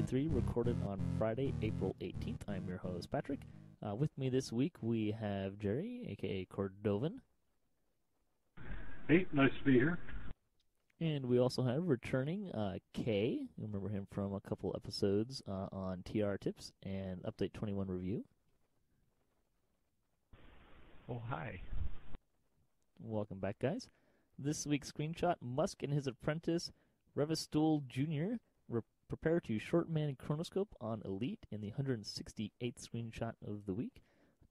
33, recorded on Friday, April 18th. I'm your host, Patrick. With me this week, we have Jerry, a.k.a. Cordovan. Hey, nice to be here. And we also have returning Kay. You remember him from a couple episodes on TR Tips and Update 21 Review. Oh, hi. Welcome back, guys. This week's screenshot, Musk and his apprentice, Revistool Jr., prepare to short-man chronoscope on Elite in the 168th screenshot of the week.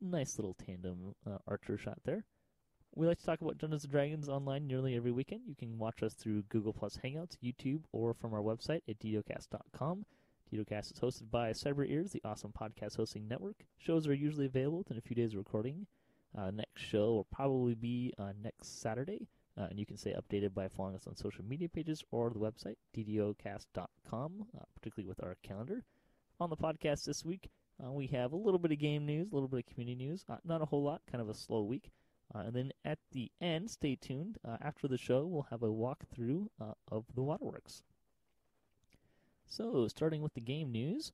Nice little tandem archer shot there. We like to talk about Dungeons & Dragons online nearly every weekend. You can watch us through Google Plus Hangouts, YouTube, or from our website at DDOcast.com. DDOcast is hosted by Cyber Ears, the awesome podcast hosting network. Shows are usually available within a few days of recording. Next show will probably be next Saturday. And you can stay updated by following us on social media pages or the website, DDOcast.com, particularly with our calendar. On the podcast this week, we have a little bit of game news, a little bit of community news. Not a whole lot, kind of a slow week. And then at the end, stay tuned. After the show, we'll have a walkthrough of the Waterworks. So, starting with the game news.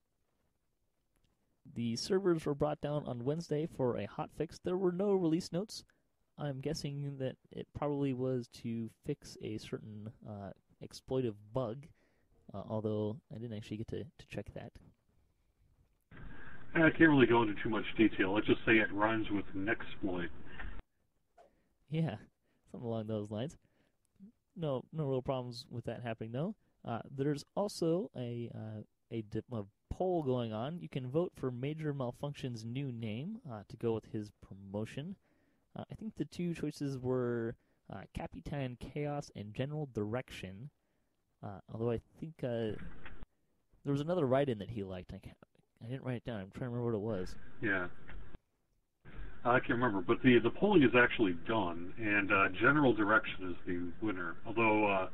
The servers were brought down on Wednesday for a hotfix. There were no release notes. I'm guessing that it probably was to fix a certain exploitive bug, although I didn't actually get to check that. I can't really go into too much detail. Let's just say it rhymes with Nexploit. Yeah, something along those lines. No real problems with that happening, though. There's also a poll going on. You can vote for Major Malfunction's new name to go with his promotion. I think the two choices were Capitan Chaos and General Direction. Although I think there was another write-in that he liked. I didn't write it down. I'm trying to remember what it was. Yeah. I can't remember, but the polling is actually done, and General Direction is the winner. Although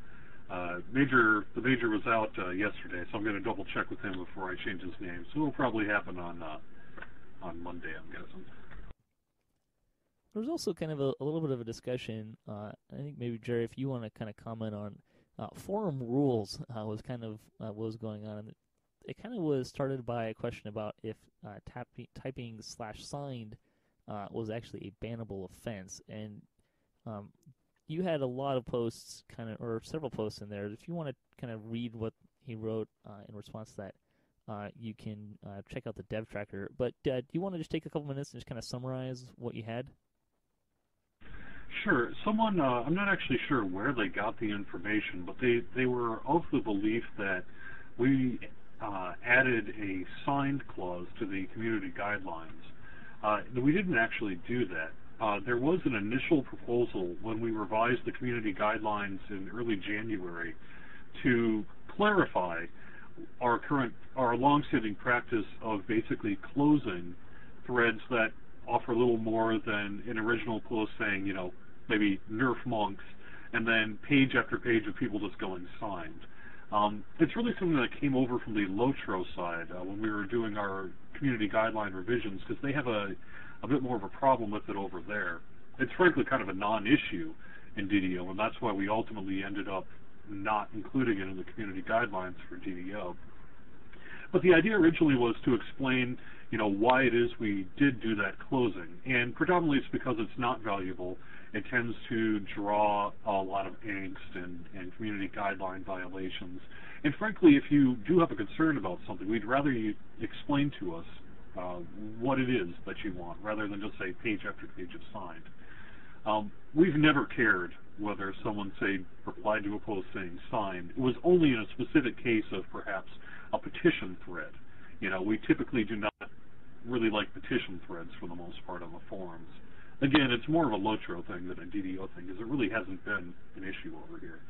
the Major was out yesterday, so I'm going to double check with him before I change his name. So it'll probably happen on Monday, I'm guessing. There was also kind of a little bit of a discussion. I think maybe Jerry, if you want to kind of comment on forum rules, was kind of what was going on. And it kind of was started by a question about if typing /signed was actually a bannable offense. And you had a lot of posts, or several posts in there. If you want to kind of read what he wrote in response to that, you can check out the dev tracker. But do you want to just take a couple minutes and just kind of summarize what you had? Sure. Someone, I'm not actually sure where they got the information, but they were of the belief that we added a signed clause to the community guidelines. We didn't actually do that. There was an initial proposal when we revised the community guidelines in early January to clarify our long-standing practice of basically closing threads that offer little more than an original post saying, maybe nerf monks, and then page after page of people just going signed. It's really something that came over from the Lotro side when we were doing our community guideline revisions, because they have a bit more of a problem with it over there. It's frankly kind of a non-issue in DDO, and that's why we ultimately ended up not including it in the community guidelines for DDO. But the idea originally was to explain, why it is we did do that closing. And predominantly it's because it's not valuable. It tends to draw a lot of angst and community guideline violations. And frankly, if you do have a concern about something, we'd rather you explain to us what it is that you want, rather than just say page after page of signed. We've never cared whether someone, say, replied to a post saying signed. It was only in a specific case of perhaps a petition thread. We typically do not really like petition threads for the most part on the forums. Again, it's more of a Lotro thing than a DDO thing, because it really hasn't been an issue over here.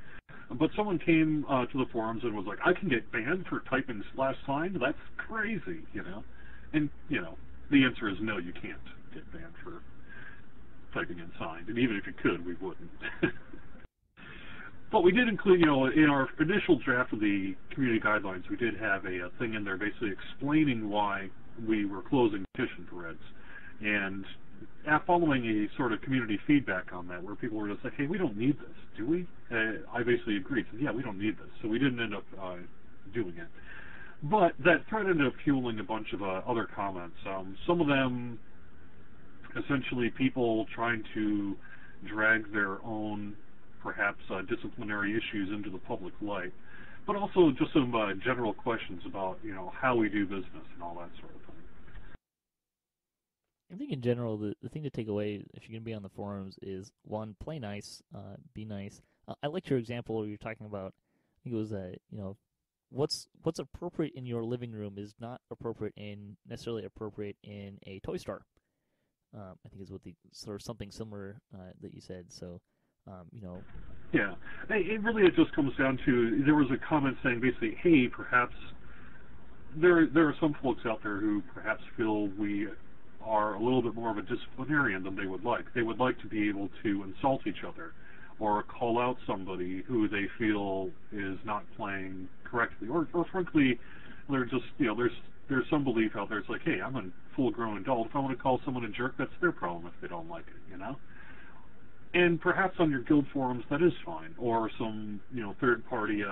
But someone came to the forums and was like, I can get banned for typing /signed? That's crazy, And, the answer is no, you can't get banned for typing in signed. And even if you could, we wouldn't. But we did include, in our initial draft of the community guidelines, we did have a thing in there basically explaining why we were closing petition threads. And following a sort of community feedback on that, where people were just like, hey, we don't need this, do we? I basically agreed. So, yeah, we don't need this. So we didn't end up doing it. But that thread ended up fueling a bunch of other comments. Some of them, essentially people trying to drag their own, perhaps, disciplinary issues into the public light, but also just some general questions about, how we do business and all that sort of thing. I think in general, the thing to take away if you're going to be on the forums is, one, play nice, be nice. I liked your example where you're talking about, I think it was, what's appropriate in your living room is not necessarily appropriate in a toy store. I think is what the sort of something similar that you said. So, Yeah, it just comes down to, there was a comment saying basically, hey, perhaps there are some folks out there who perhaps feel we are a little bit more of a disciplinarian than they would like. They would like to be able to insult each other or call out somebody who they feel is not playing correctly, or frankly, they're just, there's some belief out there. It's like, hey, I'm a full-grown adult. If I want to call someone a jerk, that's their problem if they don't like it, And perhaps on your guild forums that is fine, or some third-party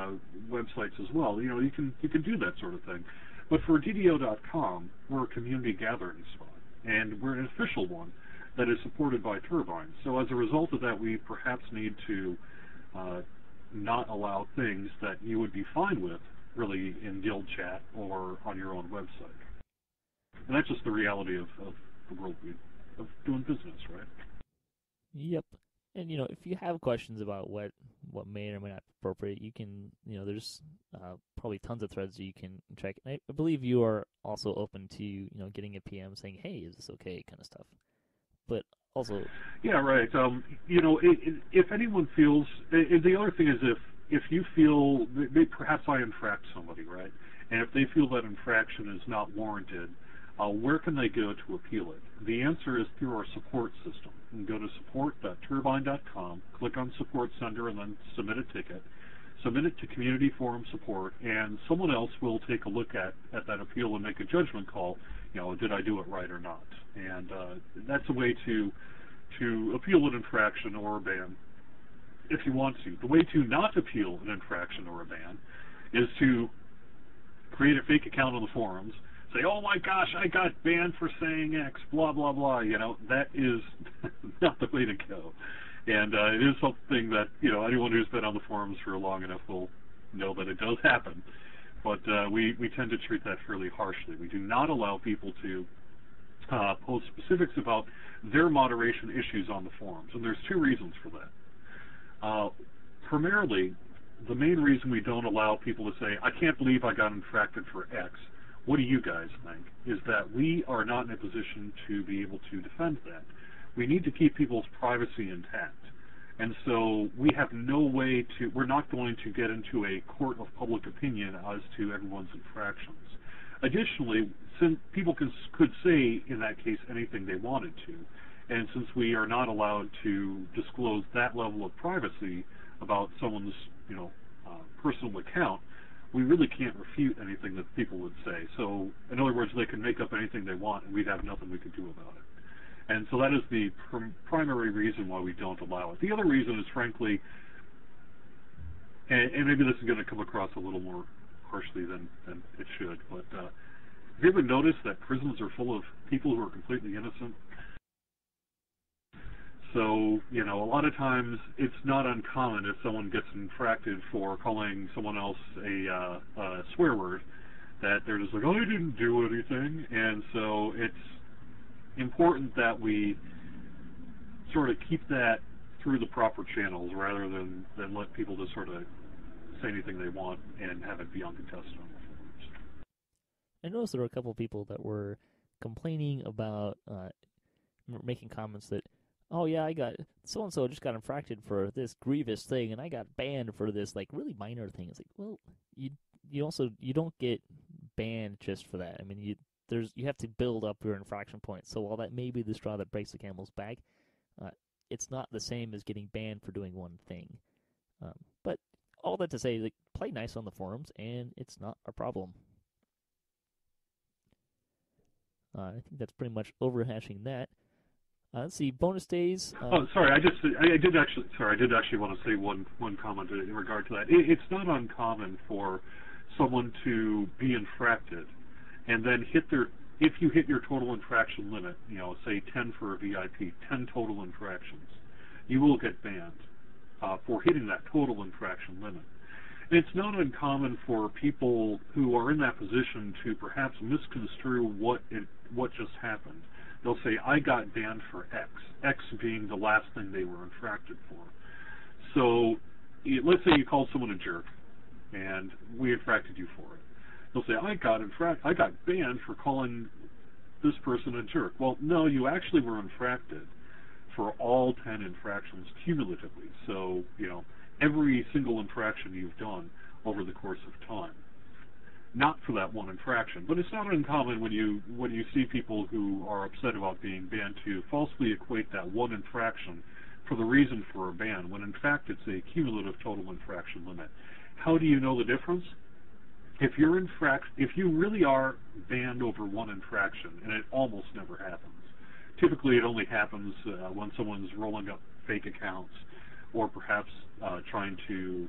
websites as well. You can do that sort of thing. But for DDO.com, we're a community gathering spot, and we're an official one that is supported by Turbine. So as a result of that, we perhaps need to not allow things that you would be fine with, really, in guild chat or on your own website. And that's just the reality of the world of doing business, right? Yep. And if you have questions about what may or may not be appropriate, you can, there's probably tons of threads that you can check. And I believe you are also open to, getting a PM saying, hey, is this okay, kind of stuff. But also, yeah, right. If anyone feels, the other thing is if you feel perhaps I infract somebody, right, and if they feel that infraction is not warranted, where can they go to appeal it? The answer is through our support system. You can go to support.turbine.com, click on Support Center, and then submit a ticket. Submit it to Community Forum Support, and someone else will take a look at that appeal and make a judgment call. Did I do it right or not? And that's a way to appeal an infraction or a ban, if you want to. The way to not appeal an infraction or a ban is to create a fake account on the forums, say, oh my gosh, I got banned for saying X, blah, blah, blah. That is not the way to go. And it is something that, anyone who's been on the forums for long enough will know that it does happen. But we tend to treat that fairly harshly. We do not allow people to post specifics about their moderation issues on the forums. And there's two reasons for that. Primarily, the main reason we don't allow people to say, I can't believe I got infracted for X, what do you guys think, is that we are not in a position to be able to defend that. We need to keep people's privacy intact. And so we have no way to, we're not going to get into a court of public opinion as to everyone's infractions. Additionally, since people could say, in that case, anything they wanted to, and since we are not allowed to disclose that level of privacy about someone's, personal account, we really can't refute anything that people would say. So, in other words, they can make up anything they want, and we'd have nothing we could do about it. And so that is the primary reason why we don't allow it. The other reason is, frankly, and maybe this is going to come across a little more harshly than it should, but have you ever noticed that prisons are full of people who are completely innocent? So, a lot of times it's not uncommon if someone gets infracted for calling someone else a swear word, that they're just like, oh, I didn't do anything. And so it's important that we sort of keep that through the proper channels rather than let people just sort of say anything they want and have it be uncontested on the forums. I noticed there were a couple of people that were complaining about making comments that, oh yeah, I got so-and-so just got infracted for this grievous thing, and I got banned for this like really minor thing. It's like, well, you don't get banned just for that. I mean, you have to build up your infraction points. So while that may be the straw that breaks the camel's back, it's not the same as getting banned for doing one thing. But all that to say, like, play nice on the forums, and it's not a problem. I think that's pretty much overhashing that. Let's see, bonus days. Sorry, I did actually want to say one comment in regard to that. It's not uncommon for someone to be infracted, and then if you hit your total infraction limit, say 10 for a VIP, 10 total infractions, you will get banned for hitting that total infraction limit. And it's not uncommon for people who are in that position to perhaps misconstrue what just happened. They'll say, I got banned for X being the last thing they were infracted for. So let's say you called someone a jerk, and we infracted you for it. They'll say, I got banned for calling this person a jerk. Well, no, you actually were infracted for all 10 infractions cumulatively. So, every single infraction you've done over the course of time. Not for that one infraction, but it's not uncommon when you see people who are upset about being banned to falsely equate that one infraction for the reason for a ban, when in fact it's a cumulative total infraction limit. How do you know the difference? If you really are banned over one infraction, and it almost never happens. Typically it only happens when someone's rolling up fake accounts, or perhaps trying to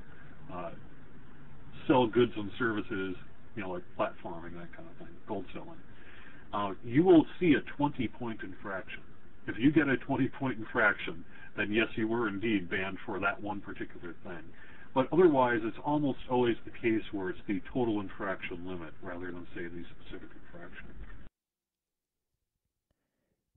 sell goods and services, like platforming, that kind of thing, gold selling. You will see a 20-point infraction. If you get a 20-point infraction, then yes, you were indeed banned for that one particular thing. But otherwise, it's almost always the case where it's the total infraction limit rather than, say, the specific infraction.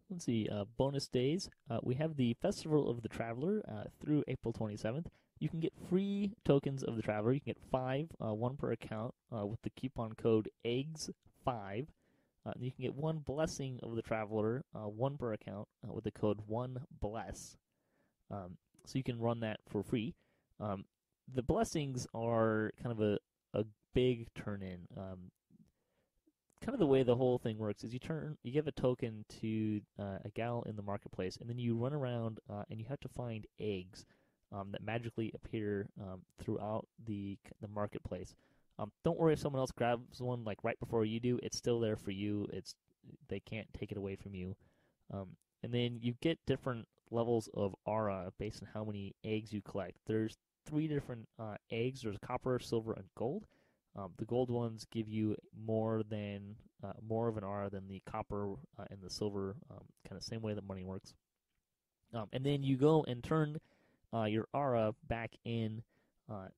Let's see, bonus days. We have the Festival of the Traveler through April 27th. You can get free tokens of the Traveler. You can get 5, 1 per account, with the coupon code EGGS5. You can get 1 blessing of the Traveler, 1 per account, with the code 1BLESS. So you can run that for free. The blessings are kind of a big turn-in. Kind of the way the whole thing works is you give a token to a gal in the marketplace, and then you run around and you have to find eggs that magically appear throughout the marketplace. Don't worry if someone else grabs one like right before you do. It's still there for you. They can't take it away from you. And then you get different levels of aura based on how many eggs you collect. There's 3 different eggs. There's copper, silver, and gold. The gold ones give you more of an aura than the copper and the silver, kind of same way that money works. And then you go and turn your aura back in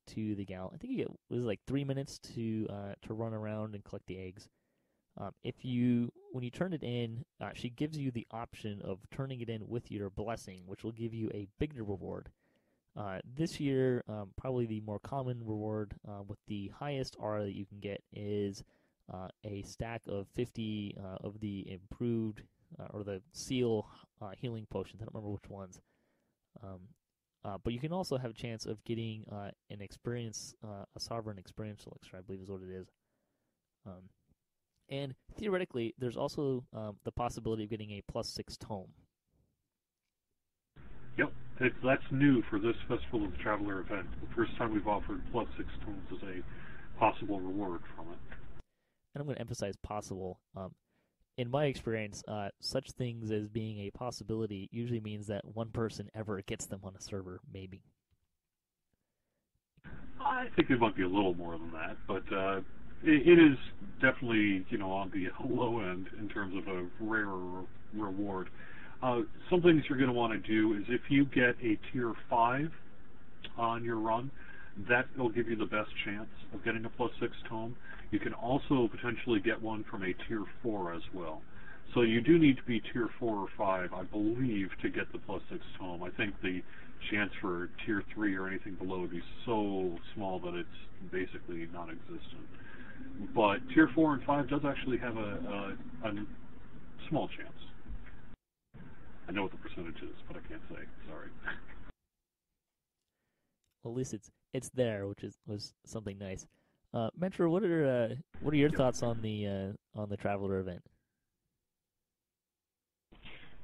to the gal. I think you get like 3 minutes to run around and collect the eggs. When you turn it in, she gives you the option of turning it in with your blessing, which will give you a bigger reward. This year, probably the more common reward with the highest aura that you can get is a stack of 50 of the improved or the seal healing potions. I don't remember which ones. But you can also have a chance of getting an experience, a sovereign experience elixir, I believe is what it is. And theoretically, there's also the possibility of getting a +6 tome. Yep, that's new for this Festival of the Traveler event. The first time we've offered +6 tomes as a possible reward from it. And I'm going to emphasize possible. In my experience, such things as being a possibility usually means that one person ever gets them on a server, maybe. I think it might be a little more than that, but it is definitely, on the low end in terms of a rarer reward. Some things you're going to want to do is if you get a tier 5 on your run, that will give you the best chance of getting a +6 tome. You can also potentially get one from a tier 4 as well. So you do need to be tier 4 or 5, I believe, to get the +6 tome. I think the chance for tier 3 or anything below would be so small that it's basically non-existent. But tier 4 and 5 does actually have a small chance. I know what the percentage is, but I can't say. Sorry. Well, at least it's there, which was something nice. Mentor, what are your thoughts on the Traveler event?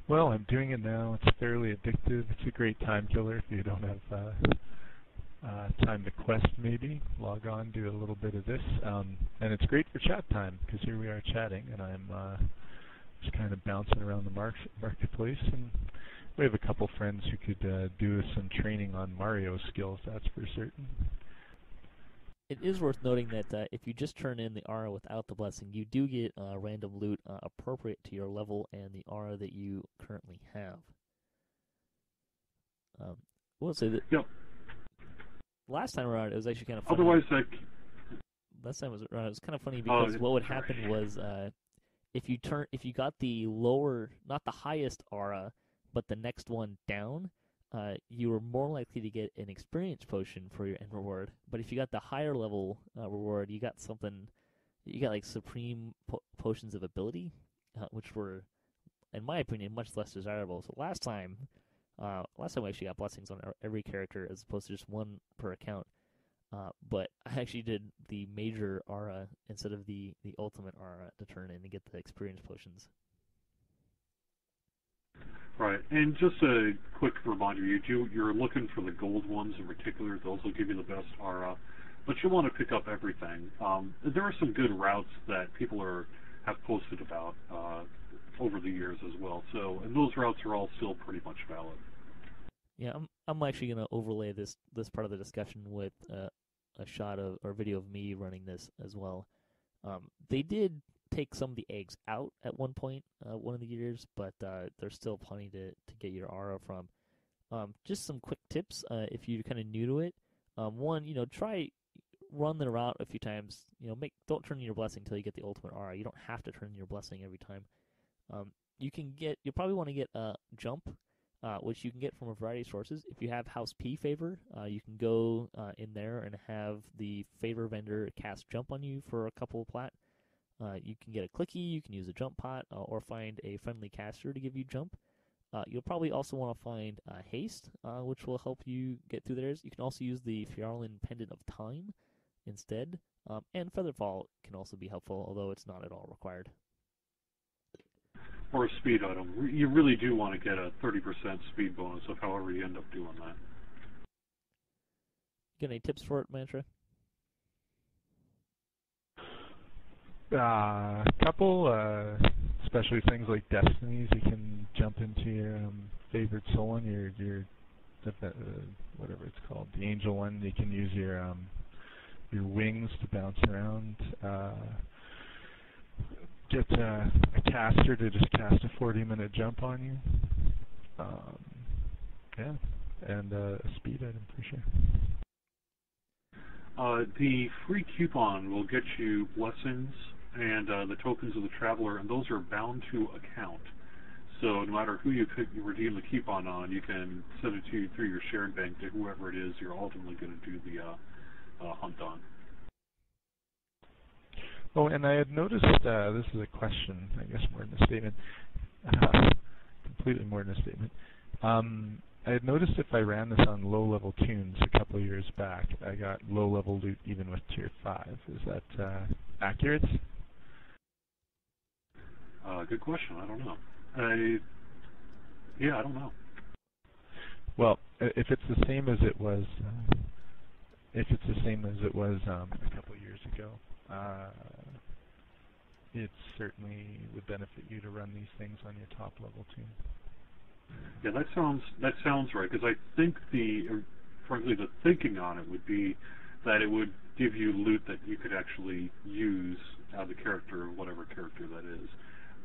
Well, I'm doing it now. It's fairly addictive. It's a great time killer if you don't have time to quest. Maybe log on, do a little bit of this, and it's great for chat time because here we are chatting, and I'm just kind of bouncing around the marketplace, and we have a couple friends who could do some training on Mario skills. That's for certain. It is worth noting that if you just turn in the aura without the blessing, you do get random loot appropriate to your level and the aura that you currently have. I will say that last time around, it was actually kind of funny. Otherwise, last time around, it was kind of funny because what would happen was if you got the lower, not the highest aura, but the next one down, you were more likely to get an experience potion for your end reward. But if you got the higher level reward, you got like supreme potions of ability, which were, in my opinion, much less desirable. So last time we actually got blessings on every character as opposed to just one per account. But I actually did the major aura instead of the ultimate aura to turn in and get the experience potions. Right, and just a quick reminder, you're looking for the gold ones in particular. Those will give you the best aura, but you want to pick up everything. There are some good routes that people have posted about over the years as well. So, and those routes are all still pretty much valid. Yeah, I'm actually gonna overlay this part of the discussion with a shot of or video of me running this as well. They did take some of the eggs out at one point, one of the years, but there's still plenty to get your aura from. Just some quick tips if you're kind of new to it. One, try run the route a few times. Don't turn in your blessing until you get the ultimate aura. You don't have to turn in your blessing every time. You'll probably want to get a jump, which you can get from a variety of sources. If you have House P favor, you can go in there and have the favor vendor cast jump on you for a couple of plat. You can get a clicky, you can use a jump pot, or find a friendly caster to give you jump. You'll probably also want to find haste, which will help you get through theirs. You can also use the Fjarlin Pendant of Time instead. And Featherfall can also be helpful, although it's not at all required. Or a speed item. You really do want to get a 30% speed bonus of however you end up doing that. Got any tips for it, Mantra? Couple, especially things like destinies. You can jump into your favorite soul one, your whatever it's called, the angel one. You can use your wings to bounce around. Get a caster to just cast a 40-minute jump on you. And a speed item for sure. The free coupon will get you blessings and the tokens of the traveler, and those are bound to account. So no matter who you redeem the coupon on, you can send it to through your shared bank to whoever it is you're ultimately going to do the hunt on. Oh, and I had noticed, this is a question, I guess more than a statement, completely more than a statement. I had noticed if I ran this on low-level tunes a couple of years back, I got low-level loot even with Tier 5. Is that accurate? Good question. I don't know. I don't know. Well, if it's the same as it was, a couple of years ago, it certainly would benefit you to run these things on your top-level tune. Yeah, that sounds right, because I think frankly, the thinking on it would be that it would give you loot that you could actually use out of the character, whatever character that is.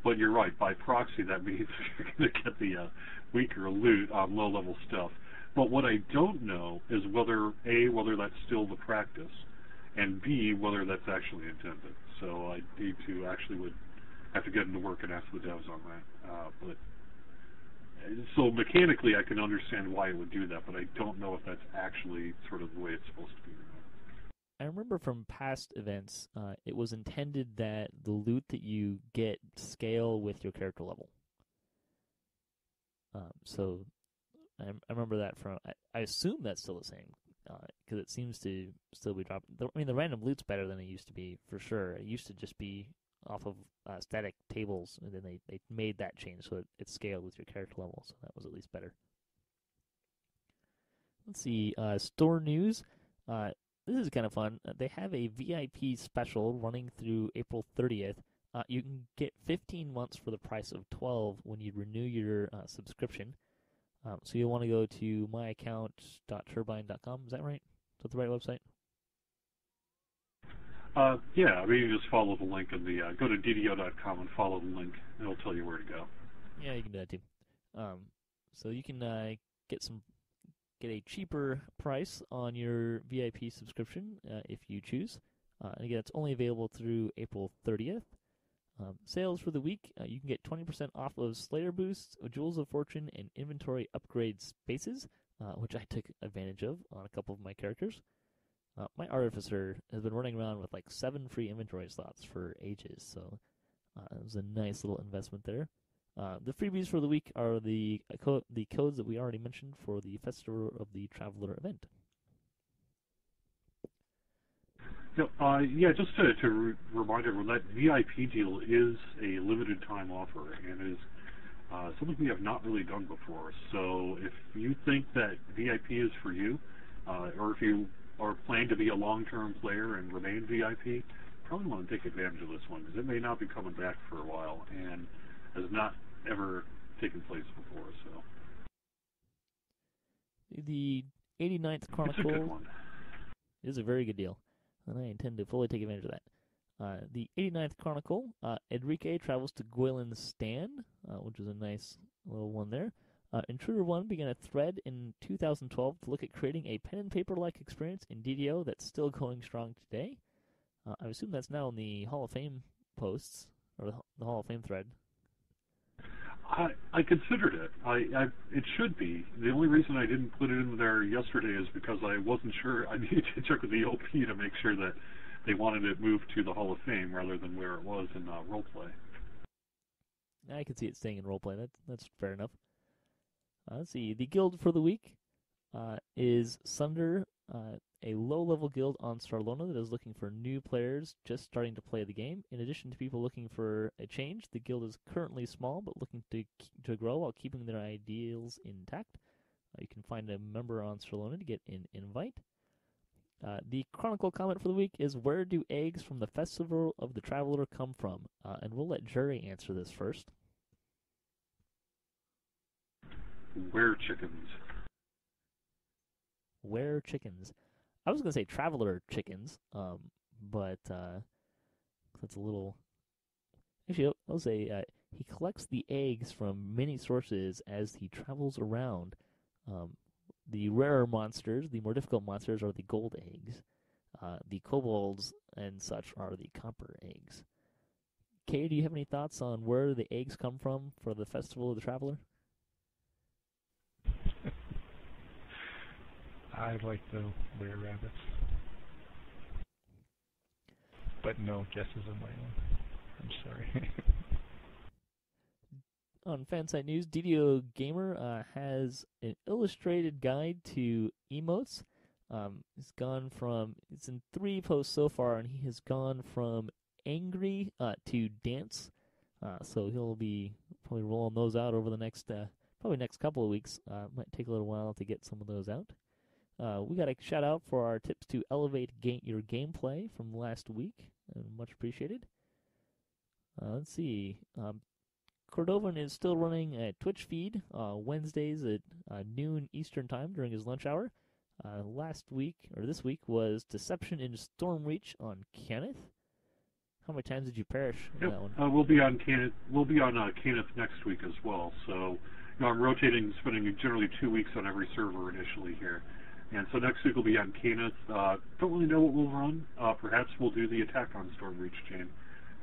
But you're right, by proxy, that means you're going to get the weaker loot on low-level stuff. But what I don't know is whether that's still the practice, and B, whether that's actually intended. So I need to would have to get into work and ask the devs on that. So mechanically, I can understand why it would do that, but I don't know if that's actually sort of the way it's supposed to be. I remember from past events, it was intended that the loot that you get scale with your character level. So I remember that from. I assume that's still the same, because it seems to still be dropping. The random loot's better than it used to be, for sure. It used to just be off of static tables, and then they made that change so it scaled with your character level, so that was at least better. Let's see, store news. This is kind of fun. They have a VIP special running through April 30th. You can get 15 months for the price of 12 when you renew your subscription. So you'll want to go to myaccount.turbine.com. Is that right? Is that the right website? Yeah, I mean, you just follow the link in the, go to DDO.com and follow the link. It'll tell you where to go. Yeah, you can do that too. So you can get a cheaper price on your VIP subscription if you choose. And again, it's only available through April 30th. Sales for the week, you can get 20% off of Slayer Boosts, Jewels of Fortune, and Inventory Upgrade Spaces, which I took advantage of on a couple of my characters. My Artificer has been running around with like 7 free inventory slots for ages, so it was a nice little investment there. The freebies for the week are the codes that we already mentioned for the Festival of the Traveler event. Yeah, just to remind everyone, that VIP deal is a limited time offer and is something we have not really done before. So if you think that VIP is for you, or if you are planning to be a long-term player and remain VIP, probably want to take advantage of this one because it may not be coming back for a while and has not ever taken place before. So the 89th Chronicle it's a good one. Is a very good deal, and I intend to fully take advantage of that. The 89th Chronicle, Enrique travels to Goyland's stand, which is a nice little one there. Intruder 1 began a thread in 2012 to look at creating a pen and paper-like experience in DDO that's still going strong today. I assume that's now in the Hall of Fame posts, or the Hall of Fame thread. I considered it. It should be. The only reason I didn't put it in there yesterday is because I wasn't sure. I needed to check with the OP to make sure that they wanted it moved to the Hall of Fame rather than where it was in roleplay. I can see it staying in roleplay. That's fair enough. Let's see. The guild for the week is Sunder, a low-level guild on Starlona that is looking for new players just starting to play the game. In addition to people looking for a change, the guild is currently small but looking to grow while keeping their ideals intact. You can find a member on Starlona to get an invite. The Chronicle comment for the week is, where do eggs from the Festival of the Traveler come from? And we'll let Jerry answer this first. Where chickens? Where chickens? I was going to say traveler chickens, but that's a little... Actually, I'll say he collects the eggs from many sources as he travels around. The rarer monsters, the more difficult monsters, are the gold eggs. The kobolds and such are the copper eggs. Kay, do you have any thoughts on where the eggs come from for the Festival of the Traveler? I like the rare rabbits. But no guesses on my own. I'm sorry. On Fansite News, DDOGamer has an illustrated guide to emotes. It's in 3 posts so far, and he has gone from angry to dance. So he'll be probably rolling those out over the next couple of weeks. Might take a little while to get some of those out. We got a shout out for our tips to elevate your gameplay from last week, much appreciated. Let's see. Cordovan is still running a Twitch feed Wednesdays at noon Eastern time during his lunch hour. This week was Deception in Stormreach on Kenneth. How many times did you perish on that one? We'll be on Kenneth. We'll be on Kenneth next week as well. So I'm rotating, spending generally 2 weeks on every server initially here. And so next week will be on Kenneth. Don't really know what we'll run. Perhaps we'll do the attack on Stormreach chain.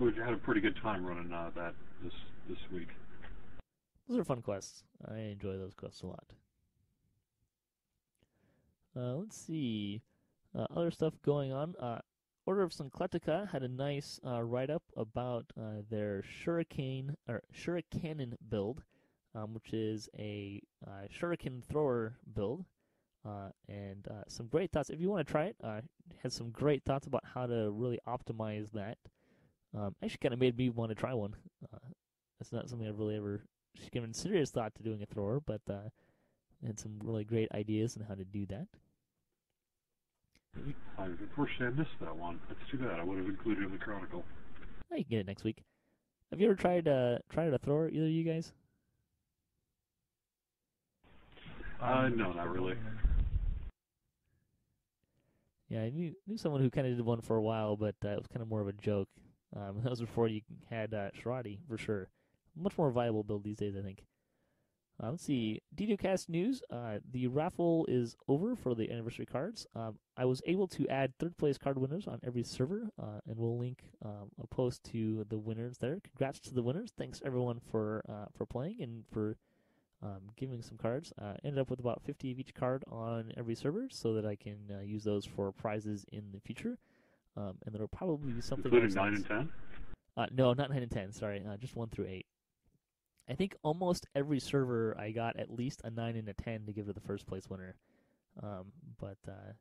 We've had a pretty good time running that this week. Those are fun quests. I enjoy those quests a lot. Let's see. Other stuff going on. Order of Syncletica had a nice write-up about their Shuriken build, which is a Shuriken thrower build. And some great thoughts. If you want to try it, has some great thoughts about how to really optimize that. Actually kind of made me want to try one. It's not something I've really ever given serious thought to doing a thrower, but had some really great ideas on how to do that. Unfortunately, I missed that one. That's too bad. I would have included it in the Chronicle. You can get it next week. Have you ever tried a thrower, either of you guys? No, not really. Yeah, I knew someone who kind of did one for a while, but it was kind of more of a joke. That was before you had Sharadi, for sure. Much more viable build these days, I think. Let's see. DDOcast news. The raffle is over for the anniversary cards. I was able to add third place card winners on every server, and we'll link a post to the winners there. Congrats to the winners. Thanks everyone for playing and for giving some cards. Ended up with about 50 of each card on every server so that I can use those for prizes in the future. And there will probably be something including else 9 and 10? No, not 9 and 10, sorry. Just 1 through 8. I think almost every server I got at least a 9 and a 10 to give to the first place winner. But I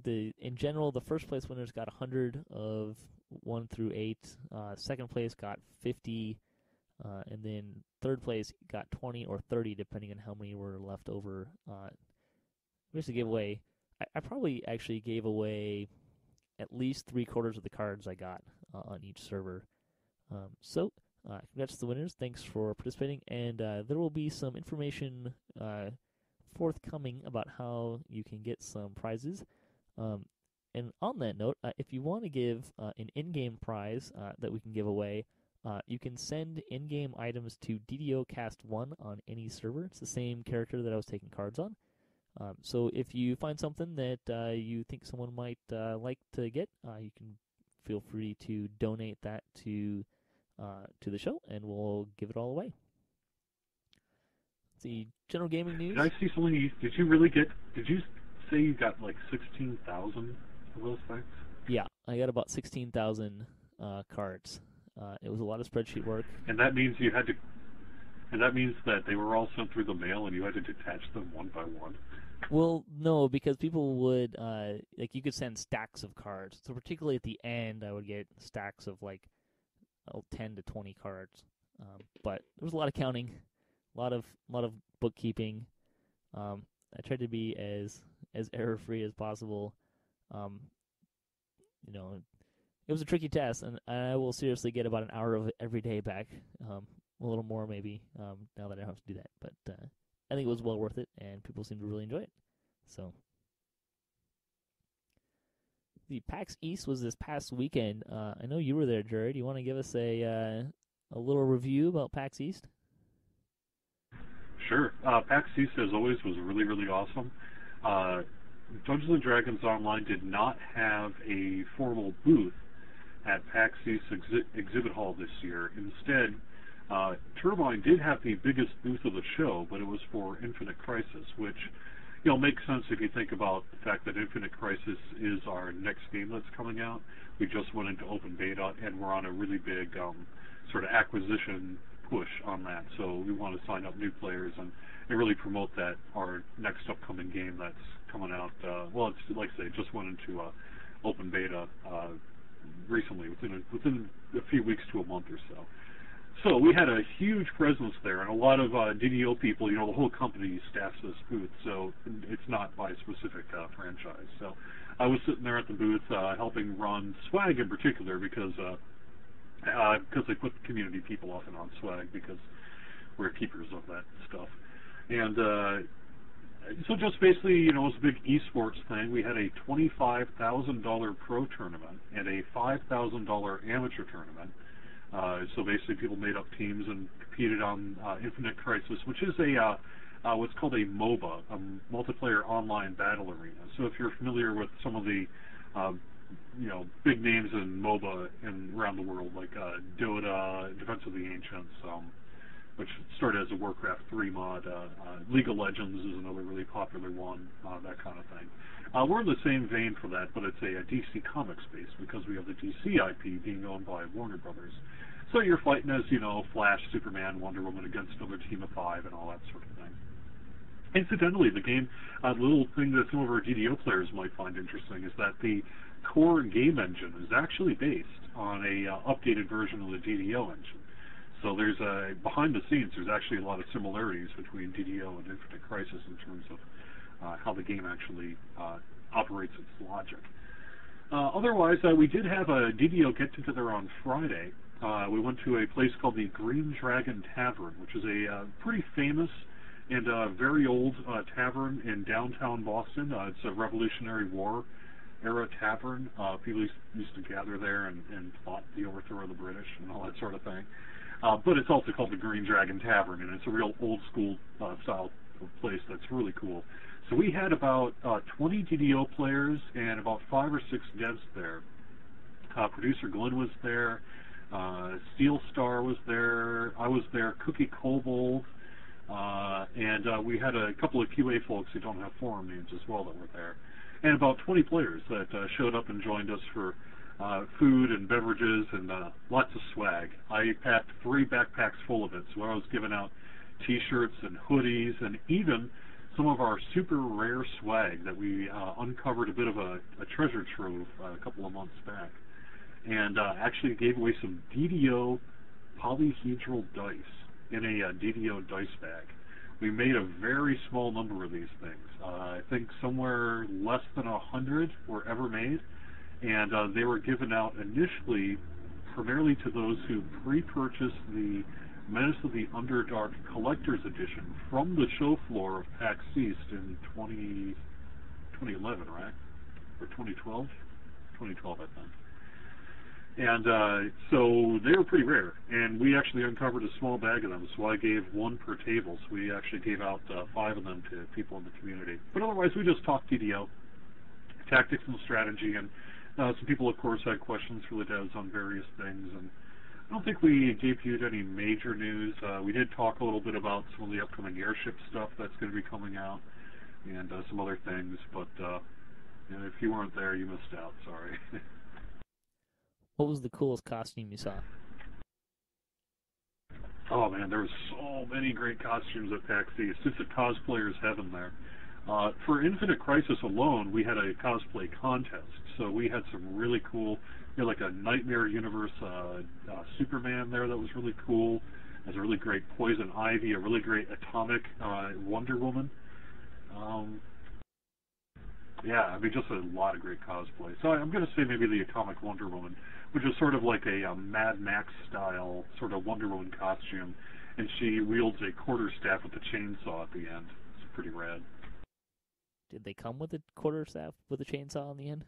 think in general, the first place winners got 100 of 1 through 8. Second place got 50. And then third place got 20 or 30, depending on how many were left over. Basically gave away, I probably actually gave away at least 3/4 of the cards I got on each server. So congrats to the winners. Thanks for participating. And there will be some information forthcoming about how you can get some prizes. And on that note, if you want to give an in-game prize that we can give away, you can send in-game items to DDOcast1 on any server. It's the same character that I was taking cards on. So if you find something that you think someone might like to get, you can feel free to donate that to the show, and we'll give it all away. Let's see, general gaming news. Did I see something? Did you say you got like 16,000 of those things? Yeah, I got about 16,000 cards. It was a lot of spreadsheet work. And that means that they were all sent through the mail, and you had to detach them one by one. Well, no, because people would you could send stacks of cards. So particularly at the end, I would get stacks of 10 to 20 cards. But there was a lot of counting, a lot of bookkeeping. I tried to be as error-free as possible. It was a tricky task, and I will seriously get about an hour of it every day back, a little more maybe, now that I don't have to do that. But I think it was well worth it, and people seem to really enjoy it. So the PAX East was this past weekend. I know you were there, Jared. You want to give us a little review about PAX East? Sure. PAX East, as always, was really, really awesome. Dungeons & Dragons Online did not have a formal booth at PAX East exhibit hall this year. Instead, Turbine did have the biggest booth of the show, but it was for Infinite Crisis, which makes sense if you think about the fact that Infinite Crisis is our next game that's coming out. We just went into open beta, and we're on a really big sort of acquisition push on that. So we want to sign up new players and really promote that our next upcoming game that's coming out. It's like I say, it just went into open beta recently, within a few weeks to a month or so. So we had a huge presence there, and a lot of DDO people. The whole company staffs this booth, so it's not by a specific franchise. So I was sitting there at the booth helping run Swag in particular because they put the community people often on Swag because we're keepers of that stuff. And so just basically, it was a big esports thing. We had a $25,000 pro tournament and a $5,000 amateur tournament. So basically, people made up teams and competed on Infinite Crisis, which is what's called a MOBA, a multiplayer online battle arena. So if you're familiar with some of the big names in MOBA around the world, like Dota, Defense of the Ancients, which started as a Warcraft 3 mod. League of Legends is another really popular one, that kind of thing. We're in the same vein for that, but it's a DC Comics base because we have the DC IP being owned by Warner Brothers. So you're fighting as, Flash, Superman, Wonder Woman against another team of 5 and all that sort of thing. Incidentally, the game, a little thing that some of our DDO players might find interesting is that the core game engine is actually based on a updated version of the DDO engine. So there's behind the scenes, there's actually a lot of similarities between DDO and Infinite Crisis in terms of how the game actually operates its logic. Otherwise, we did have a DDO get-together on Friday. We went to a place called the Green Dragon Tavern, which is a pretty famous and very old tavern in downtown Boston. It's a Revolutionary War era tavern. People used to gather there and plot the overthrow of the British and all that sort of thing. But it's also called the Green Dragon Tavern, and it's a real old school style place that's really cool. So we had about 20 DDO players and about 5 or 6 devs there. Producer Glenn was there. Steel Star was there. I was there. Cookie Kobold. And we had a couple of QA folks who don't have forum names as well that were there. And about 20 players that showed up and joined us for food and beverages and lots of swag. I packed 3 backpacks full of it, so I was giving out T-shirts and hoodies and even some of our super rare swag that we uncovered a bit of a treasure trove a couple of months back. And actually gave away some DDO polyhedral dice in a DDO dice bag. We made a very small number of these things. I think somewhere less than 100 were ever made, and they were given out initially primarily to those who pre-purchased the Menace of the Underdark Collector's Edition from the show floor of PAX East in 2011, right? Or 2012? 2012, I think. And so they were pretty rare, and we actually uncovered a small bag of them, so I gave 1 per table, so we actually gave out 5 of them to people in the community. But otherwise, we just talked DDO, tactics and strategy, and some people, of course, had questions for the devs on various things, and I don't think we debuted any major news. We did talk a little bit about some of the upcoming airship stuff that's going to be coming out, and some other things, but you know, if you weren't there, you missed out, sorry. What was the coolest costume you saw? Oh man, there were so many great costumes at PAX East. It's a cosplayer's heaven there. For Infinite Crisis alone, we had a cosplay contest, so we had some really cool, we had like a Nightmare Universe Superman there that was really cool. There's a really great Poison Ivy, a really great Atomic Wonder Woman. Yeah, I mean, just a lot of great cosplay. So I'm going to say maybe the Atomic Wonder Woman, which is sort of like a Mad Max-style sort of Wonder Woman costume, and she wields a quarterstaff with a chainsaw at the end. It's pretty rad. Did they come with a quarterstaff with a chainsaw on the end?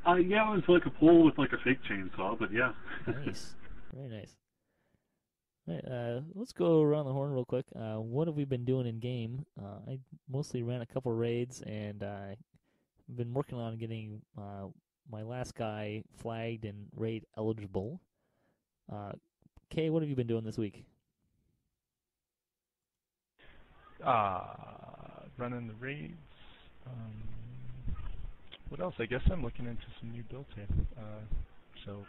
Yeah, it was like a pole with like a fake chainsaw, but yeah. Nice. Very nice. All right, let's go around the horn real quick. What have we been doing in game? I mostly ran a couple raids, and I've been working on getting my last guy flagged and raid eligible. Kay, what have you been doing this week? Running the raids. What else? I guess I'm looking into some new builds here. So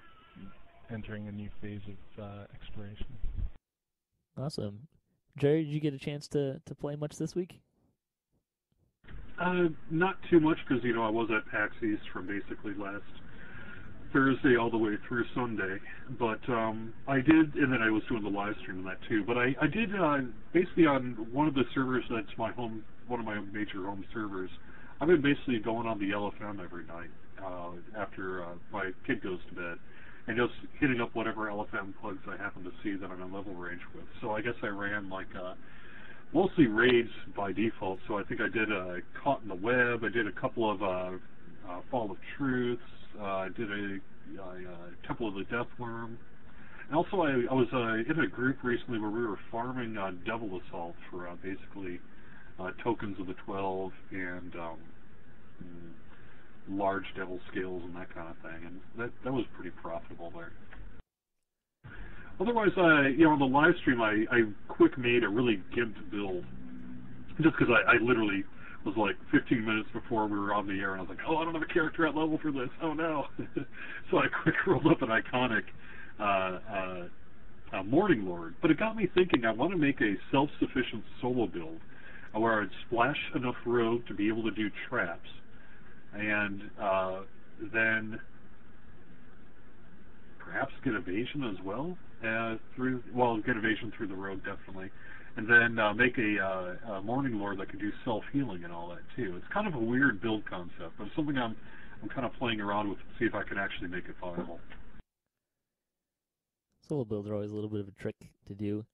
entering a new phase of exploration. Awesome. Jerry, did you get a chance to play much this week? Not too much, because, you know, I was at PAX East from basically last Thursday all the way through Sunday. But I did, and then I was doing the live stream of that too. But I did, basically on one of the servers that's my home, one of my major home servers, I've been basically going on the LFM every night after my kid goes to bed, and just hitting up whatever LFM plugs I happen to see that I'm in level range with. So I guess I ran like mostly raids by default. So I think I did Caught in the Web. I did a couple of Fall of Truths. I did a Temple of the Deathworm. And also I was in a group recently where we were farming Devil Assault for basically tokens of the 12 and large devil scales and that kind of thing, and that was pretty profitable there. Otherwise, you know, on the live stream, I quick made a really gimped build, just because I literally was like 15 minutes before we were on the air, and I was like, oh, I don't have a character at level for this, oh no. So I quick rolled up an iconic Morning Lord, but it got me thinking, I want to make a self-sufficient solo build where I'd splash enough rogue to be able to do traps, and then perhaps get evasion as well, get evasion through the rogue definitely, and then make a Morning Lord that can do self-healing and all that too. It's kind of a weird build concept, but it's something I'm kind of playing around with to see if I can actually make it viable. Solo builds are always a little bit of a trick to do.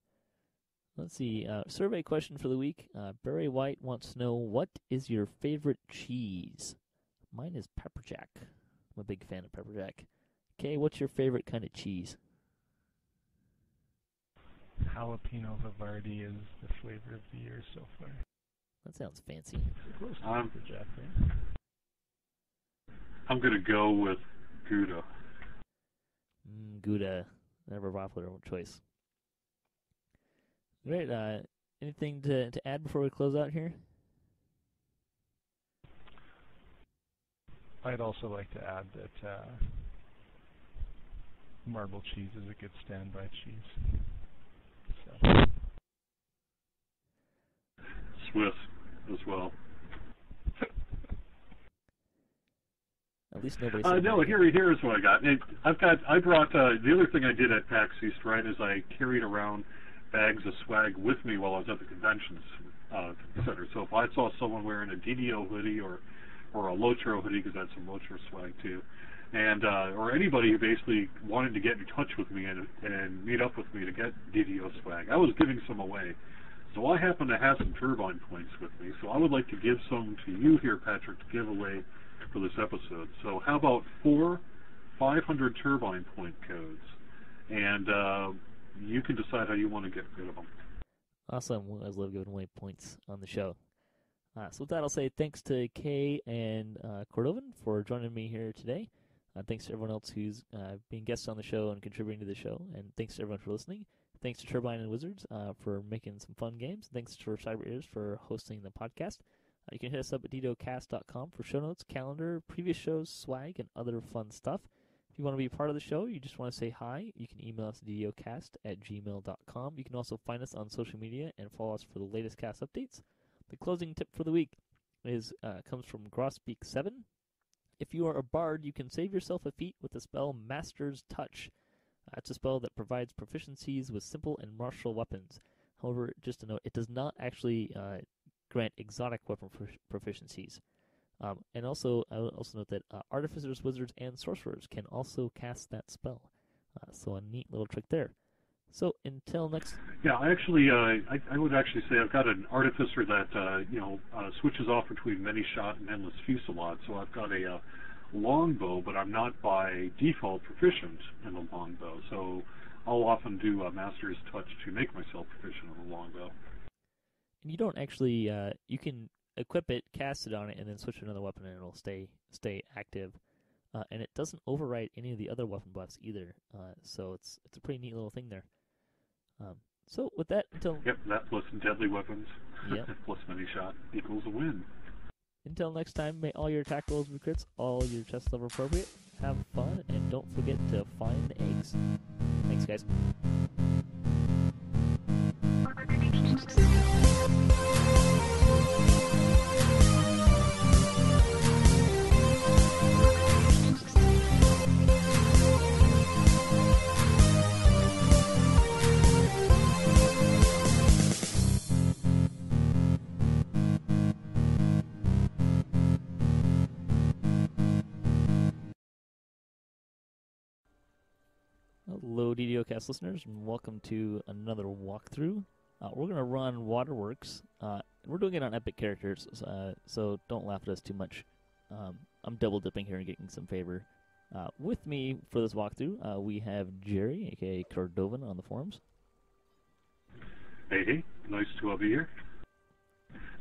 Let's see, survey question for the week. Barry White wants to know, what is your favorite cheese? Mine is pepper jack. I'm a big fan of pepper jack. Kay, what's your favorite kind of cheese? Jalapeno Havarti is the flavor of the year so far. That sounds fancy. Close to pepper jack, right? I'm going to go with Gouda. Gouda. Never a popular choice. Great. Anything to add before we close out here? I'd also like to add that marble cheese is a good standby cheese. So. Swiss as well. At least nobody. No, here's what I got. I brought the other thing I did at PAX East, right, is I carried around bags of swag with me while I was at the conventions center. So if I saw someone wearing a DDO hoodie or a Lotro hoodie, because that's some Lotro swag too, and or anybody who basically wanted to get in touch with me and meet up with me to get DDO swag, I was giving some away. So I happen to have some turbine points with me, so I would like to give some to you here, Patrick, to give away for this episode. So how about 4 500 turbine point codes, and you can decide how you want to get rid of them. Awesome. I always love giving away points on the show. So with that, I'll say thanks to Kay and Cordovan for joining me here today. Thanks to everyone else who's being guests on the show and contributing to the show. And thanks to everyone for listening. Thanks to Turbine and Wizards for making some fun games. Thanks to Cyber Ears for hosting the podcast. You can hit us up at DDOcast.com for show notes, calendar, previous shows, swag, and other fun stuff. If you want to be part of the show, you just want to say hi, you can email us at DDOcast@gmail.com. You can also find us on social media and follow us for the latest cast updates. The closing tip for the week comes from Grosbeak7. If you are a bard, you can save yourself a feat with the spell Master's Touch. It's a spell that provides proficiencies with simple and martial weapons. However, just to note, it does not actually grant exotic weapon proficiencies. And also, I would also note that artificers, wizards, and sorcerers can also cast that spell. So a neat little trick there. So until next. Yeah, actually, I would actually say I've got an artificer that switches off between many shot and endless fusillade. So I've got a longbow, but I'm not by default proficient in the longbow. So I'll often do a Master's Touch to make myself proficient in the longbow. And you don't actually. You can equip it, cast it on it, and then switch to another weapon, and it'll stay active. And it doesn't overwrite any of the other weapon buffs either. So it's a pretty neat little thing there. So with that, until that plus deadly weapons, plus many shot equals a win. Until next time, may all your attack rolls be crits, all your chest level appropriate. Have fun, and don't forget to find the eggs. Thanks, guys. Hello, DDOcast listeners, and welcome to another walkthrough. We're going to run Waterworks. We're doing it on epic characters, so don't laugh at us too much. I'm double dipping here and getting some favor. With me for this walkthrough, we have Jerry, aka Cordovan, on the forums. Hey, nice to be here.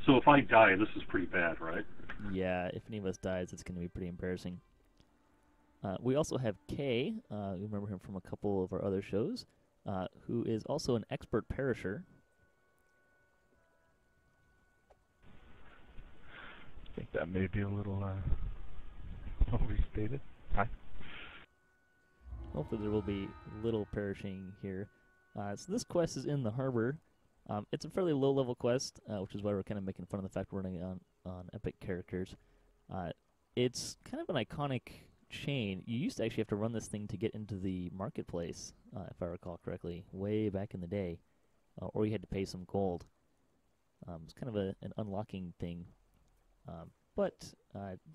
So if I die, this is pretty bad, right? Yeah, if any of us dies, it's going to be pretty embarrassing. We also have Kay, you remember him from a couple of our other shows, who is also an expert perisher. I think that may be a little overstated. Hi. Hopefully there will be little perishing here. So this quest is in the harbor. It's a fairly low-level quest, which is why we're kind of making fun of the fact we're running it on epic characters. It's kind of an iconic chain. You used to actually have to run this thing to get into the marketplace, if I recall correctly, way back in the day, or you had to pay some gold. It's kind of an unlocking thing, but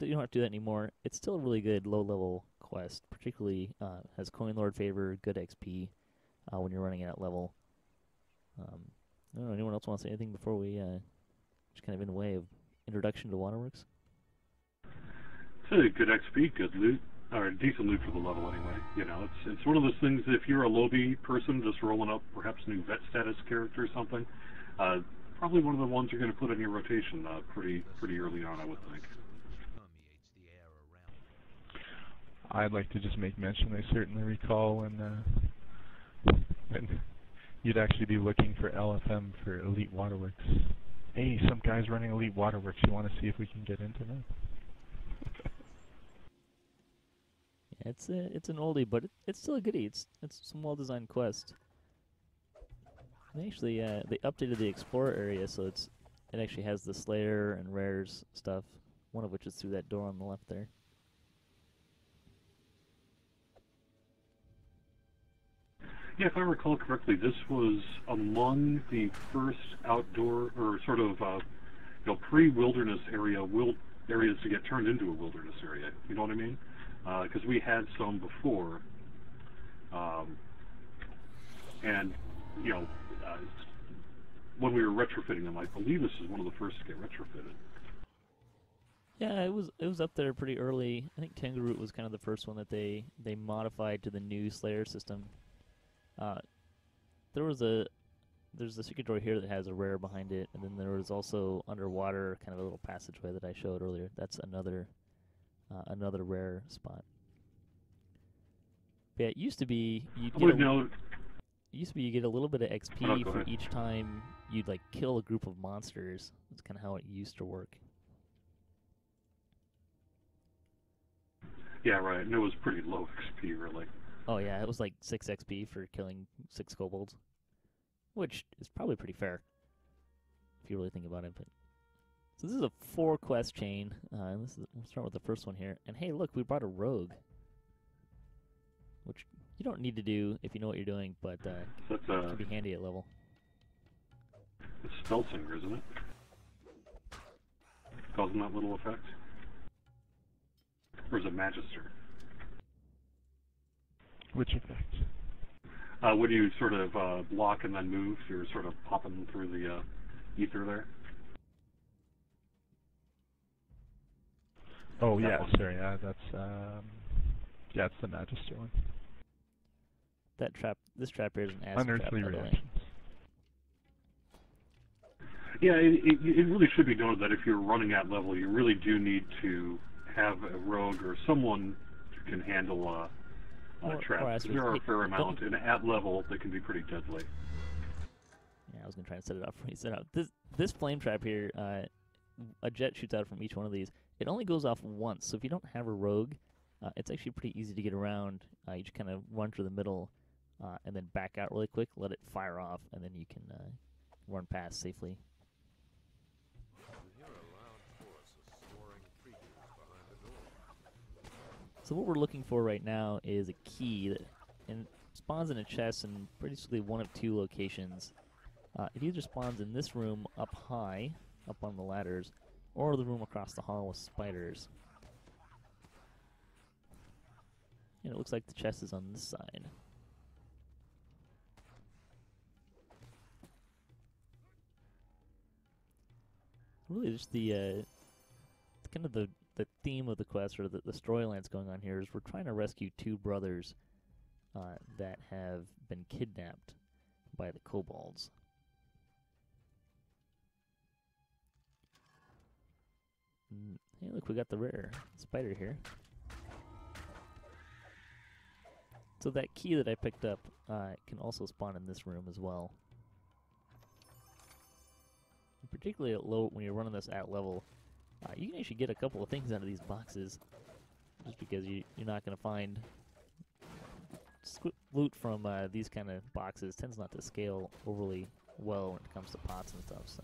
you don't have to do that anymore. It's still a really good low-level quest, particularly has Coin Lord favor, good XP when you're running at that level. I don't know, anyone else want to say anything before we just kind of in the way of introduction to Waterworks? It's a good XP, good loot, or decent loot for the level anyway. You know, it's one of those things. If you're a lobby person just rolling up perhaps a new vet status character or something, probably one of the ones you're going to put in your rotation pretty early on, I would think. I'd like to just make mention. I certainly recall when you'd actually be looking for LFM for Elite Waterworks. Hey, some guy's running Elite Waterworks. You want to see if we can get into that? Yeah, it's an oldie, but it's still a goodie. It's some well-designed quest. And actually, they updated the Explorer area, so it actually has the Slayer and Rares stuff. One of which is through that door on the left there. Yeah, if I recall correctly, this was among the first outdoor or sort of pre-wilderness areas to get turned into a wilderness area. You know what I mean? Because we had some before, and you know, when we were retrofitting them, I believe this is one of the first to get retrofitted. Yeah, it was up there pretty early. I think Tangaroot was kind of the first one that they modified to the new Slayer system. There's a secret door here that has a rare behind it, and then there was also underwater kind of a little passageway that I showed earlier. That's another rare spot. But yeah, it used to be you get a little bit of XP for each time you'd like kill a group of monsters. That's kind of how it used to work. Yeah, right. And it was pretty low XP, really. Oh yeah, it was like 6 XP for killing 6 kobolds, which is probably pretty fair if you really think about it. But so this is a 4 quest chain. We'll start with the first one here. And hey, look, we brought a rogue, which you don't need to do if you know what you're doing, but it can be handy at level. It's Spellsinger, isn't it? Causing that little effect? Or is it Magister? Which effect? When you sort of block and then move, you're sort of popping through the ether there. Oh yeah, sorry. That's the Magister one. This trap here is an acid Unearthly trap, reactions. Yeah, it really should be noted that if you're running at level, you really do need to have a rogue or someone who can handle traps. There are a fair amount, and at level, they can be pretty deadly. Yeah, I was going to try and set it up for you. Set out this flame trap here, a jet shoots out from each one of these. It only goes off once, so if you don't have a rogue, it's actually pretty easy to get around. You just kind of run through the middle and then back out really quick, let it fire off, and then you can run past safely. So what we're looking for right now is a key that spawns in a chest in basically one of 2 locations. It either spawns in this room up high, up on the ladders, or the room across the hall with spiders. And it looks like the chest is on this side. Really just the kind of the theme of the quest, or the storyline's going on here, is we're trying to rescue 2 brothers that have been kidnapped by the kobolds. Hey, look, we got the rare spider here. So that key that I picked up can also spawn in this room as well. Particularly at low, when you're running this at level, you can actually get a couple of things out of these boxes, just because you're not going to find loot from these kind of boxes. Tends not to scale overly well when it comes to pots and stuff. So.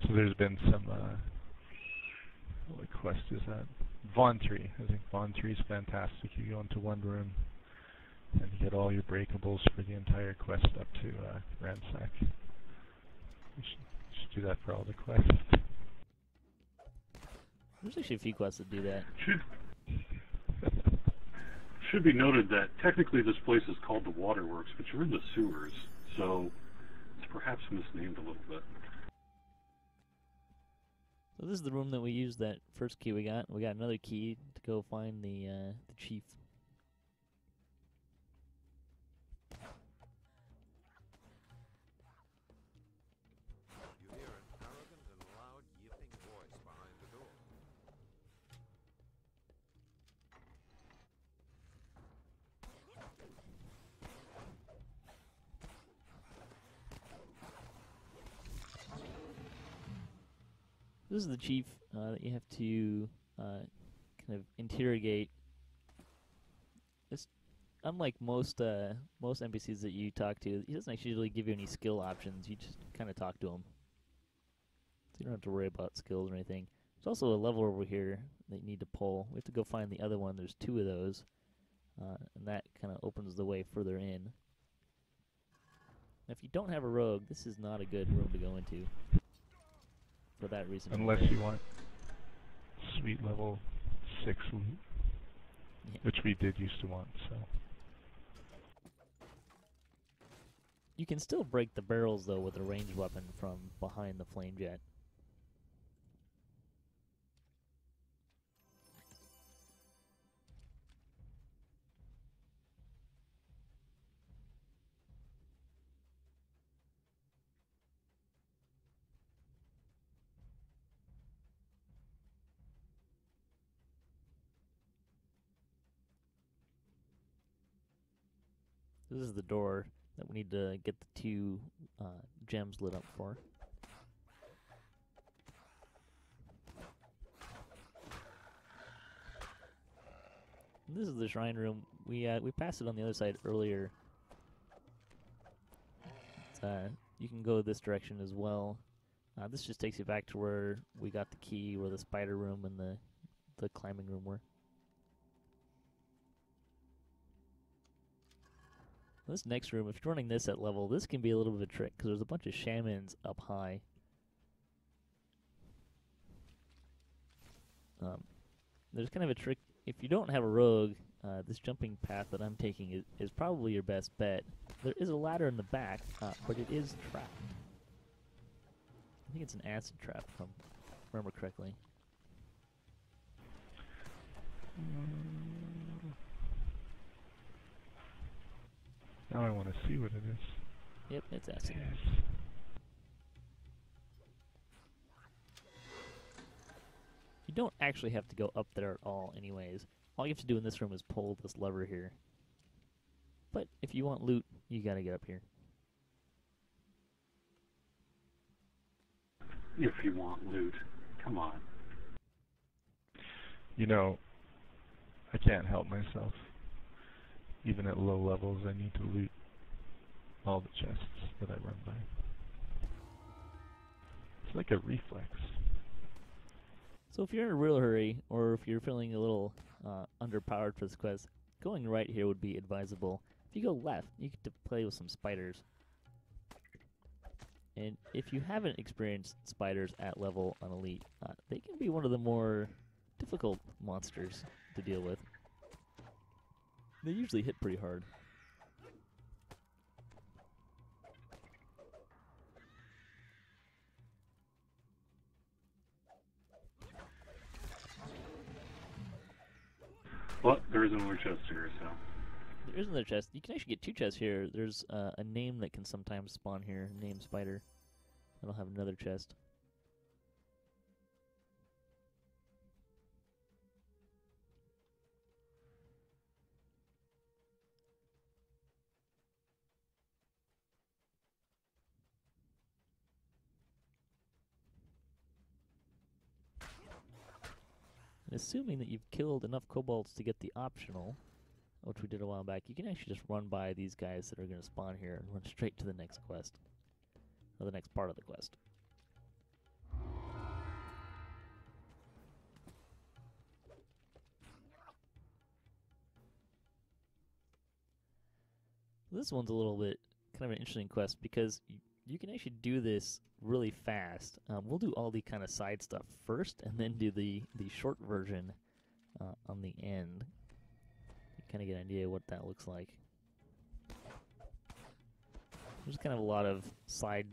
So there's been some, what quest is that? Vaughn Tree. I think Vaughn Tree is fantastic. You go into one room and you get all your breakables for the entire quest up to Ransack. You should do that for all the quests. There's actually a few quests that do that. Should be noted that technically this place is called the Waterworks, but you're in the sewers, so it's perhaps misnamed a little bit. So this is the room that we used that first key we got. We got another key to go find the chief. You hear an arrogant and loud yipping voice behind the door. This is the chief that you have to kind of interrogate. It's unlike most NPCs that you talk to. He doesn't actually really give you any skill options. You just kind of talk to him, so you don't have to worry about skills or anything. There's also a level over here that you need to pull. We have to go find the other one. There's 2 of those, and that kind of opens the way further in. Now, if you don't have a rogue, this is not a good room to go into. For that reason. Unless you want sweet level 6 loot, Yeah. which we did used to want, so. You can still break the barrels, though, with a ranged weapon from behind the flame jet. This is the door that we need to get the 2 gems lit up for. And this is the shrine room. We passed it on the other side earlier. You can go this direction as well. This just takes you back to where we got the key, where the spider room and the climbing room were. This next room, if you're running this at level, this can be a little bit of a trick, because there's a bunch of shamans up high. There's kind of a trick. If you don't have a rogue, this jumping path that I'm taking is probably your best bet. There is a ladder in the back, but it is trapped. I think it's an acid trap, if I remember correctly. Now I want to see what it is. Yep, it's acid. Yes. You don't actually have to go up there at all anyways. All you have to do in this room is pull this lever here. But if you want loot, you gotta get up here. If you want loot. Come on. You know, I can't help myself. Even at low levels, I need to loot all the chests that I run by. It's like a reflex. So if you're in a real hurry, or if you're feeling a little underpowered for this quest, going right here would be advisable. If you go left, you get to play with some spiders. And if you haven't experienced spiders at level on Elite, they can be one of the more difficult monsters to deal with. They usually hit pretty hard. But there is another chest here, so. There is another chest. You can actually get 2 chests here. There's a name that can sometimes spawn here, name spider. That'll have another chest. And assuming that you've killed enough kobolds to get the optional, which we did a while back, you can actually just run by these guys that are going to spawn here and run straight to the next quest. Or the next part of the quest. This one's a little bit kind of an interesting quest because you can actually do this really fast. We'll do all the kind of side stuff first and then do the short version on the end. kind of get an idea of what that looks like. There's kind of a lot of side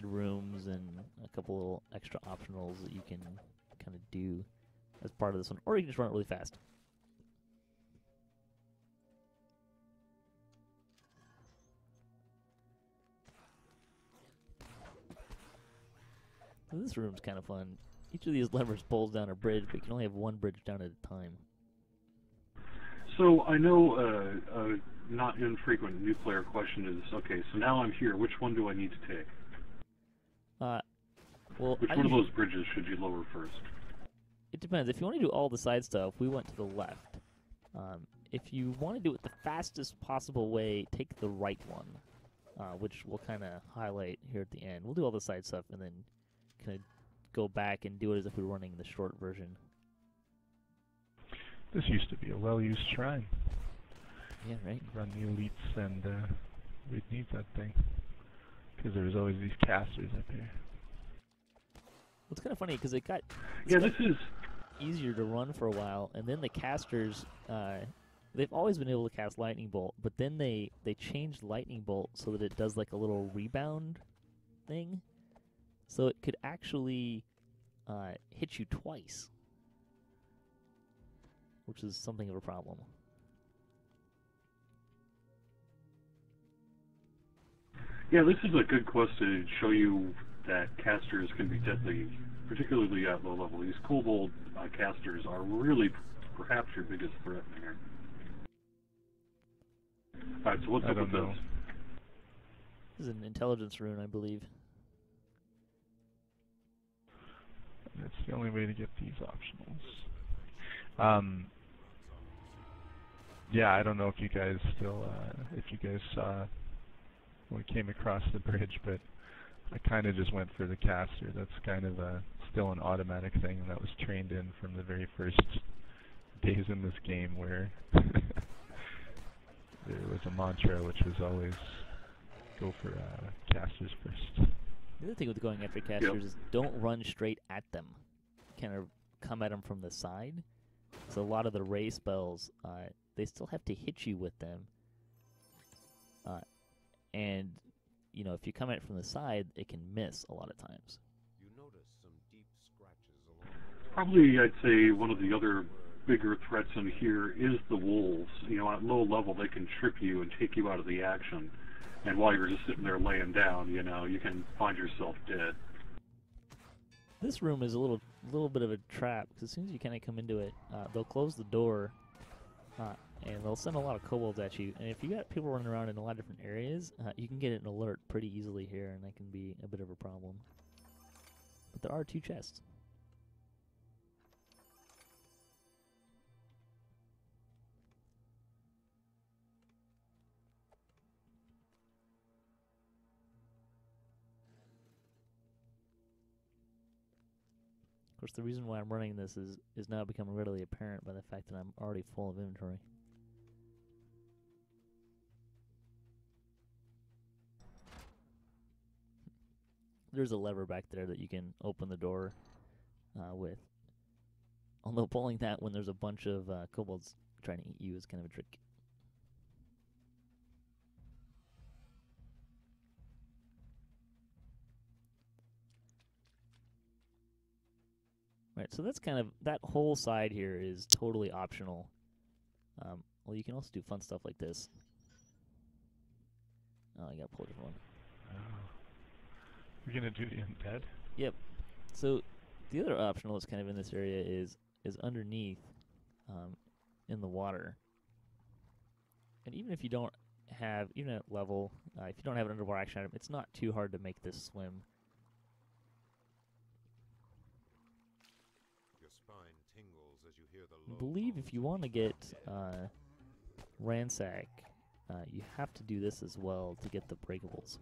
rooms and a couple little extra optionals that you can kind of do as part of this one, or you can just run it really fast. So this room's kind of fun. Each of these levers pulls down a bridge, but you can only have one bridge down at a time. So I know a not infrequent new player question is, okay, so now I'm here, which one do I need to take? Well, Which one of those bridges should you lower first? It depends. If you want to do all the side stuff, we went to the left. If you want to do it the fastest possible way, take the right one, which we'll kind of highlight here at the end. We'll do all the side stuff and then kind of go back and do it as if we were running the short version. This used to be a well-used shrine. Yeah, right. Run the elites, and we'd need that thing because there was always these casters up here. It's kind of funny because it got easier to run for a while, and then the casters, they've always been able to cast Lightning Bolt, but then they changed Lightning Bolt so that it does like a little rebound thing, so it could actually hit you twice, which is something of a problem. Yeah, this is a good quest to show you that casters can be deadly, particularly at low level. These kobold casters are really perhaps your biggest threat in here. Alright, so what's up with this? This is an intelligence rune, I believe. That's the only way to get these optionals. Yeah, I don't know if you guys saw when we came across the bridge, but I kind of just went for the caster. That's kind of still an automatic thing, and that was trained in from the very first days in this game, where there was a mantra which was always go for casters first. The other thing with going after casters is don't run straight at them. Kind of come at them from the side. So a lot of the ray spells, they still have to hit you with them. And, you know, if you come at it from the side, it can miss a lot of times. You notice some deep scratches along Probably, I'd say one of the other bigger threats in here is the wolves. You know, at low level, they can trip you and take you out of the action. And while you're just sitting there laying down, you know, you can find yourself dead. This room is a little bit of a trap, because as soon as you kind of come into it, they'll close the door, and they'll send a lot of kobolds at you. And if you got people running around in a lot of different areas, you can get an alert pretty easily here, and that can be a bit of a problem. But there are 2 chests. Of course, the reason why I'm running this is now becoming readily apparent by the fact that I'm already full of inventory. There's a lever back there that you can open the door with. Although pulling that when there's a bunch of kobolds trying to eat you is kind of a trick. Right, so that's kind of, that whole side here is totally optional. Well, you can also do fun stuff like this. Oh, I gotta pull a different one. You're gonna do the undead? Yep. So the other optional that's kind of in this area is underneath, in the water. And even if you don't have, even at level, if you don't have an underwater action item, it's not too hard to make this swim. I believe if you want to get Ransack, you have to do this as well to get the breakables.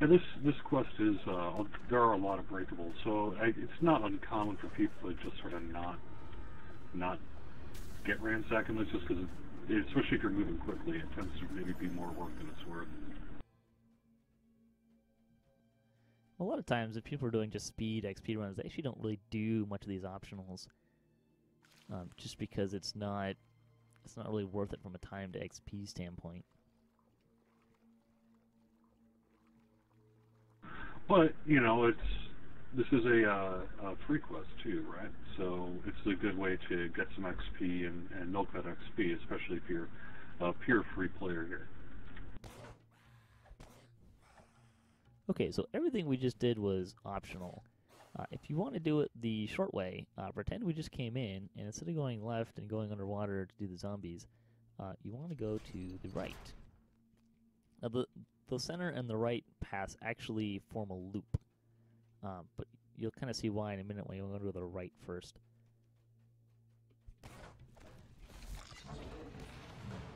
Yeah, this quest is, there are a lot of breakables, so it's not uncommon for people to just sort of not get ransacking this, just because, especially if you're moving quickly, it tends to maybe be more work than it's worth. A lot of times, if people are doing just speed XP runs, they actually don't really do much of these optionals, just because it's not really worth it from a time to XP standpoint. But this is a free quest too, right? So it's a good way to get some XP and milk that XP, especially if you're a pure free player here. Okay, so everything we just did was optional. If you want to do it the short way, pretend we just came in, and instead of going left and going underwater to do the zombies, you want to go to the right. Now, the center and the right paths actually form a loop, but you'll kind of see why in a minute when you go to the right first.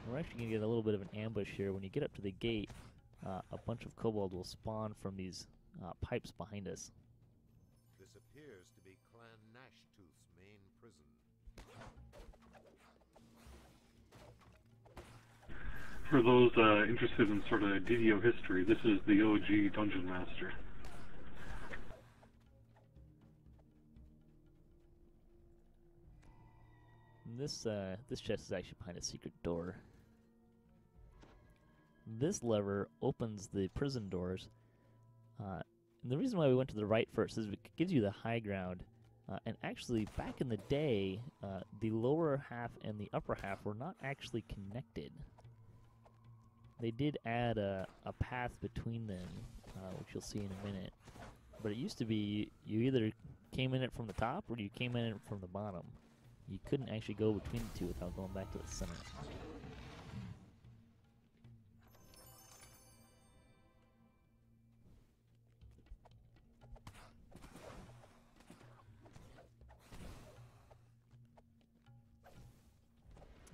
We're actually going to get a little bit of an ambush here. When you get up to the gate, a bunch of kobold will spawn from these pipes behind us. This appears to be Clan Gnashtooth's main prison. For those interested in sort of DDO history, this is the OG Dungeon Master. This chest is actually behind a secret door. This lever opens the prison doors. And the reason why we went to the right first is it gives you the high ground. And actually, back in the day, the lower half and the upper half were not actually connected. They did add a path between them, which you'll see in a minute. But it used to be you either came in it from the top or you came in it from the bottom. You couldn't actually go between the two without going back to the center.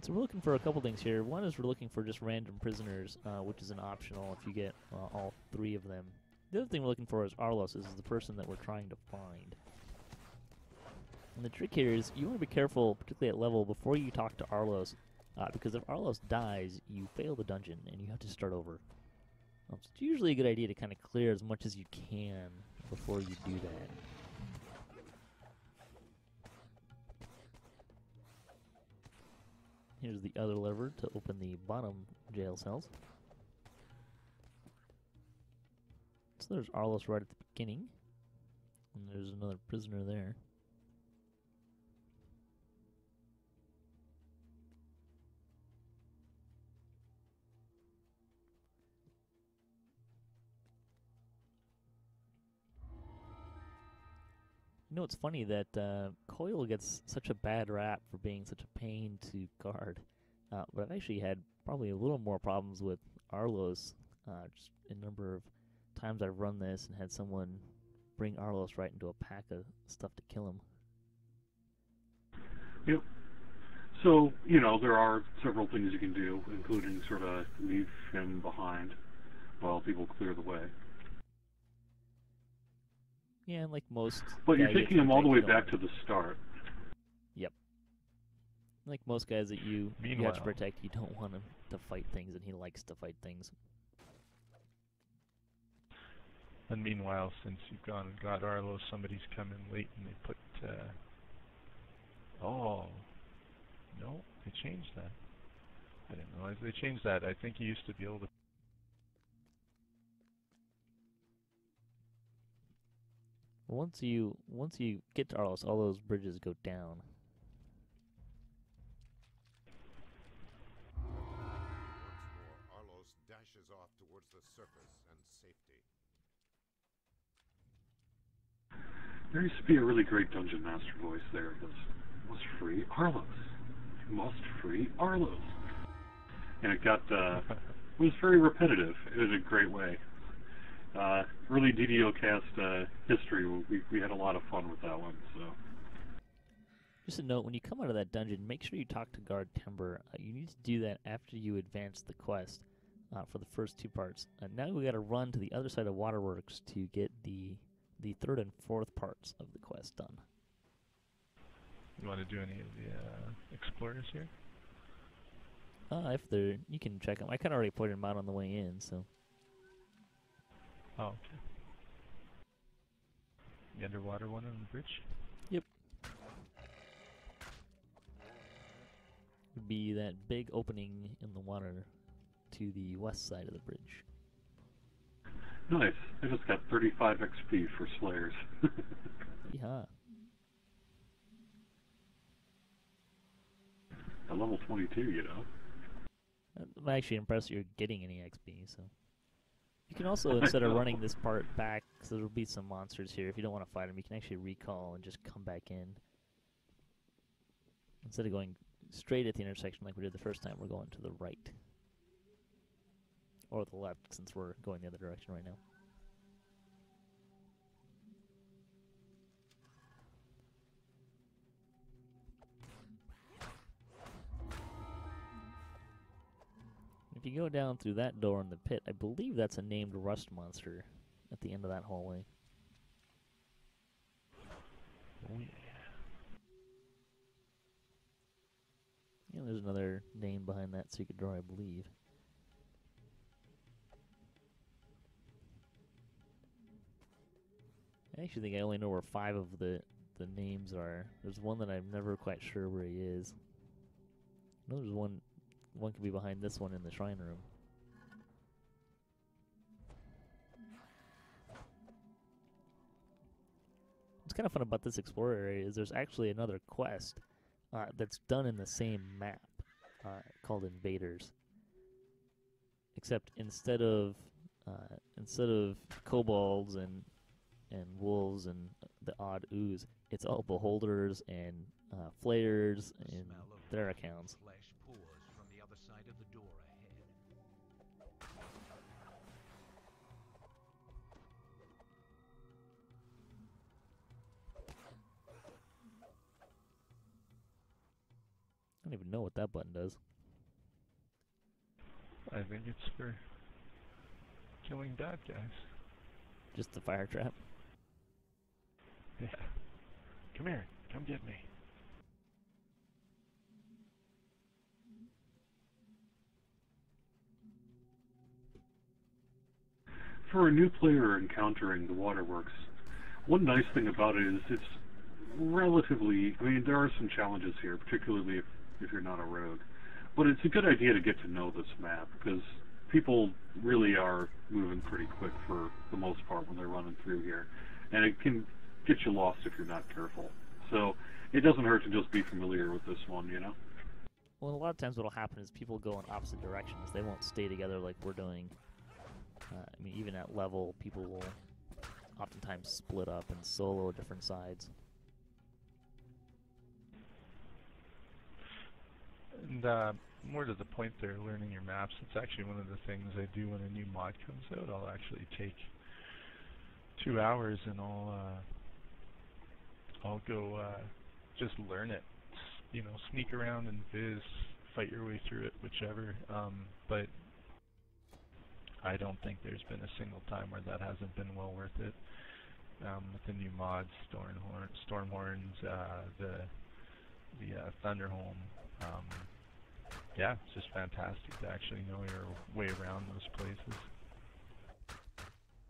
So we're looking for a couple things here. One is we're looking for just random prisoners, which is an optional if you get all three of them. The other thing we're looking for is Arlos, is the person that we're trying to find. And the trick here is you want to be careful, particularly at level, before you talk to Arlos, because if Arlos dies, you fail the dungeon and you have to start over. So it's usually a good idea to kind of clear as much as you can before you do that. Here's the other lever to open the bottom jail cells. So there's Arlos right at the beginning. And there's another prisoner there. You know, it's funny that Coil gets such a bad rap for being such a pain to guard. But I've actually had probably a little more problems with Arlos. Just a number of times I've run this and had someone bring Arlos right into a pack of stuff to kill him. Yep. So, there are several things you can do, including sort of leave him behind while people clear the way. Yeah, and like most... But you're taking him all the way back to the start. Yep. Like most guys that you have to protect, you don't want him to fight things, and he likes to fight things. And meanwhile, since you've gone and got Arlo, somebody's come in late and they put... Oh. No, they changed that. I didn't realize they changed that. I think you used to be able to... Once you get to Arlos, all those bridges go down. Once more, Arlos dashes off towards the surface and safety. There used to be a really great Dungeon Master voice there. It was, must free Arlos. Must free Arlos. And it got, it was very repetitive in a great way. Early DDOcast history, we had a lot of fun with that one. So, just a note, when you come out of that dungeon, make sure you talk to Guard Timber. You need to do that after you advance the quest for the first two parts. Now we got to run to the other side of Waterworks to get the third and fourth parts of the quest done. You want to do any of the explorers here? If they're, you can check them. I kind of already pointed them out on the way in, so. Oh, okay. The underwater one on the bridge? Yep. Would be that big opening in the water to the west side of the bridge. Nice. I just got 35 XP for Slayers. Yeah. At level 22, you know. I'm actually impressed you're getting any XP, so. You can also, instead of running this part back, because there will be some monsters here, if you don't want to fight them, you can actually recall and just come back in. Instead of going straight at the intersection like we did the first time, we're going to the right. Or the left, since we're going the other direction right now. If you go down through that door in the pit, I believe that's a named rust monster at the end of that hallway. Oh, yeah. Yeah, there's another name behind that secret door, I believe. I actually think I only know where 5 of the names are. There's one that I'm never quite sure where he is. I know there's one could be behind this one in the shrine room. What's kind of fun about this explorer area is there's actually another quest that's done in the same map called Invaders. Except instead of kobolds and wolves and the odd ooze, it's all beholders and flayers and their accounts. Flesh pours from the other side of the door ahead. I don't even know what that button does. I think it's for killing bad guys. Just the fire trap. Yeah. Come here. Come get me. For a new player encountering the Waterworks, one nice thing about it is it's relatively, I mean, there are some challenges here, particularly if you're not a rogue. But it's a good idea to get to know this map, because people really are moving pretty quick for the most part when they're running through here. And it can get you lost if you're not careful. So it doesn't hurt to just be familiar with this one, you know? Well, a lot of times what will happen is people go in opposite directions. They won't stay together like we're doing. I mean, even at level, people will oftentimes split up and solo different sides. And more to the point there, learning your maps, it's actually one of the things I do when a new mod comes out. I'll actually take 2 hours and I'll go just learn it. You know, sneak around and viz, fight your way through it, whichever. But I don't think there's been a single time where that hasn't been well worth it. With the new mods, Stormhorns, the Thunderholm. Yeah, it's just fantastic to actually know your way around those places.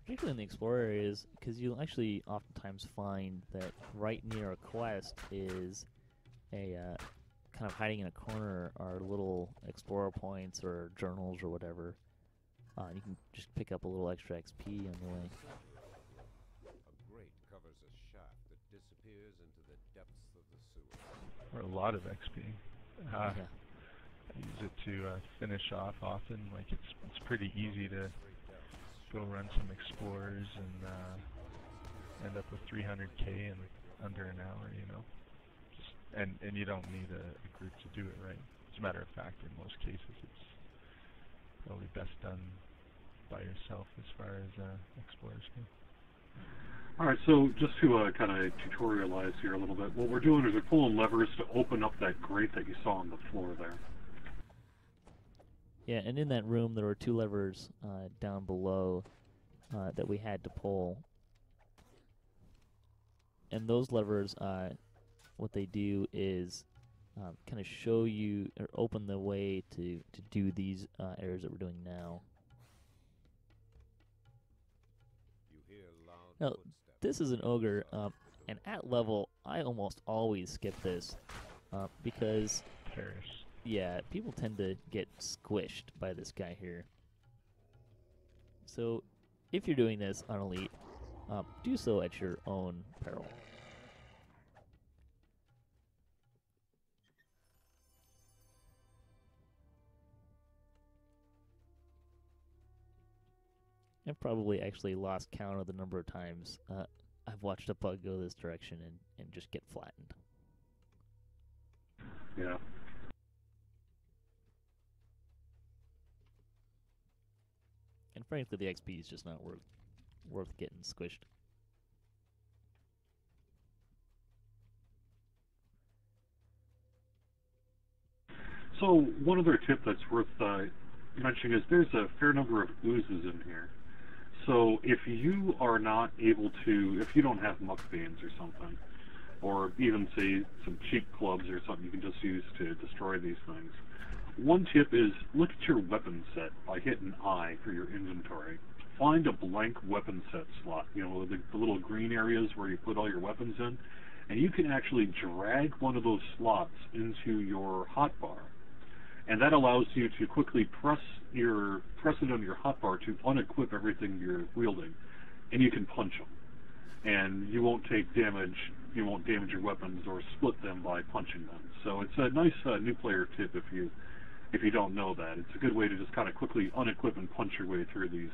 Particularly in the explorer areas, because you'll actually oftentimes find that right near a quest is a kind of hiding in a corner are little explorer points or journals or whatever. And you can just pick up a little extra XP on the way. A grate covers a shaft that disappears into the depths of the sewer. Or a lot of XP. Yeah. I use it to finish off often. Like it's pretty easy to go run some explorers and end up with 300k in under an hour, you know. And you don't need a group to do it, right? As a matter of fact, in most cases, it's probably best done by yourself as far as explorers go. Alright, so just to kind of tutorialize here a little bit, what we're doing is we're pulling levers to open up that grate that you saw on the floor there. Yeah, and in that room there were 2 levers down below that we had to pull. And those levers, what they do is kind of show you or open the way to do these areas that we're doing now. You hear loud Now, footsteps this is an ogre, and at level, I almost always skip this because, Perish. yeah, people tend to get squished by this guy here. So, if you're doing this on Elite, do so at your own peril. I've probably actually lost count of the number of times I've watched a bug go this direction and just get flattened. Yeah. And frankly, the XP is just not worth getting squished. So one other tip that's worth mentioning is there's a fair number of oozes in here. So if you are not able to, if you don't have muck veins or something, or even say some cheap clubs or something you can just use to destroy these things, one tip is look at your weapon set by hitting I for your inventory. Find a blank weapon set slot, you know, the little green areas where you put all your weapons in, and you can actually drag one of those slots into your hotbar. And that allows you to quickly press it on your hotbar to unequip everything you're wielding, and you can punch them. And you won't take damage, you won't damage your weapons or split them by punching them. So it's a nice new player tip if you don't know that. It's a good way to just kind of quickly unequip and punch your way through these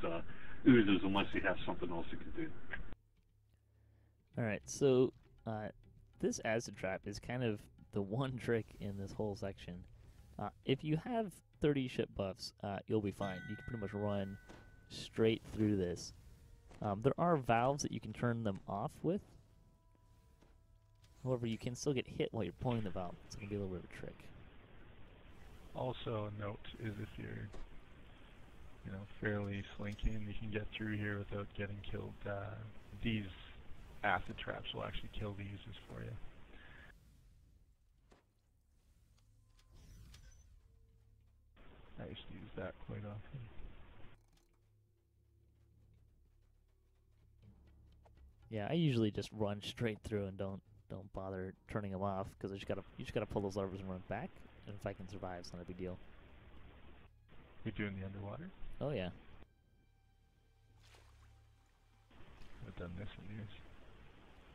oozes unless you have something else you can do. Alright, so this acid trap is kind of the one trick in this whole section. If you have 30 ship buffs, you'll be fine. You can pretty much run straight through this. There are valves that you can turn them off with. However, you can still get hit while you're pulling the valve. It's going to be a little bit of a trick. Also, a note is if you're, fairly slinky and you can get through here without getting killed, these acid traps will actually kill the users for you. I used to use that quite often. Yeah, I usually just run straight through and don't bother turning them off because you just gotta pull those levers and run back. And if I can survive, it's not a big deal. You're doing the underwater? Oh yeah. I've done this in years.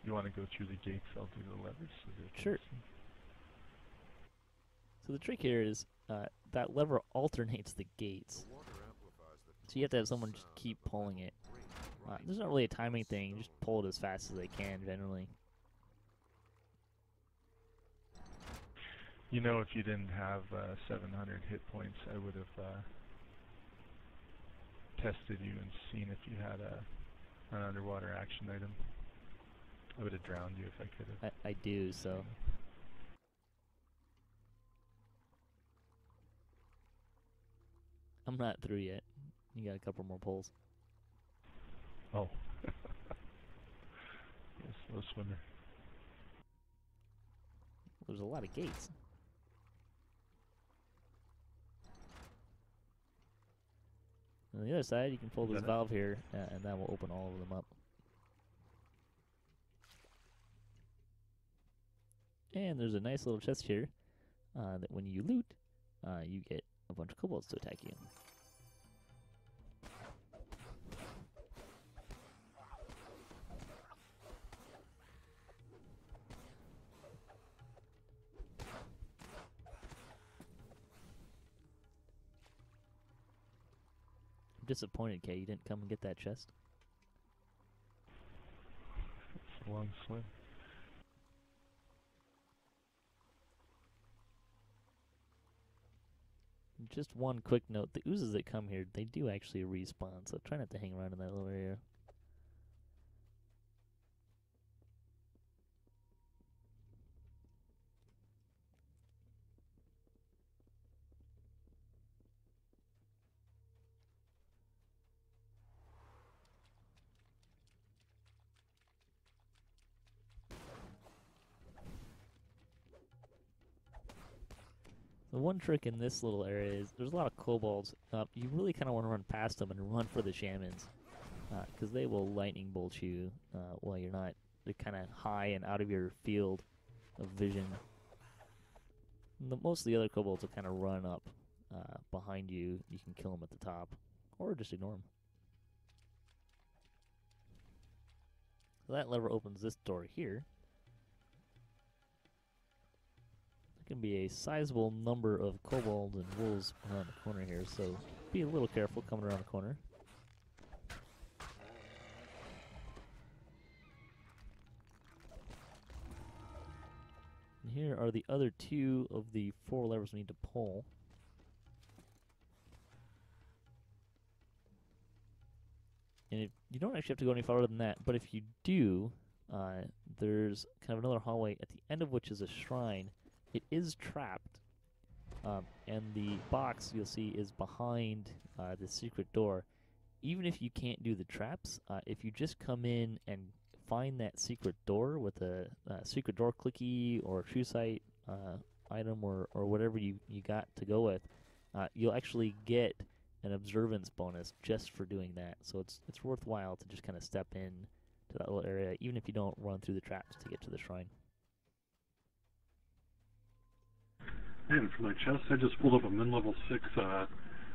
You want to go through the gates? I'll do the levers. So Sure. So the trick here is that lever alternates the gates. So you have to have someone just keep pulling it. There's not really a timing thing. You just pull it as fast as they can, generally. If you didn't have 700 hit points, I would have tested you and seen if you had an underwater action item. I would have drowned you if I could have. I do, so... I'm not through yet. You got a couple more pulls. Oh. Yes, slow swimmer. There's a lot of gates. On the other side, you can pull this valve here, and that will open all of them up. And there's a nice little chest here that when you loot, you get a bunch of kobolds to attack you. I'm disappointed, Kay, you didn't come and get that chest. It's a long swim. Just one quick note, the oozes that come here, they do actually respawn, so try not to hang around in that little area. The one trick in this little area is there's a lot of kobolds. You really kind of want to run past them and run for the shamans. because they will lightning bolt you while you're not kind of high and out of your field of vision. Most of the other kobolds will kind of run up behind you. You can kill them at the top, or just ignore them. So that lever opens this door here. There can be a sizable number of kobolds and wolves around the corner here, so be a little careful coming around the corner. And here are the other 2 of the 4 levers we need to pull. And you don't actually have to go any farther than that, but if you do, there's kind of another hallway at the end of which is a shrine. It is trapped, and the box you'll see is behind the secret door. Even if you can't do the traps, if you just come in and find that secret door with a secret door clicky or true sight item or whatever you got to go with, you'll actually get an observance bonus just for doing that. So it's worthwhile to just kind of step in to that little area, even if you don't run through the traps to get to the shrine. And for my chest, I just pulled up a mid-level 6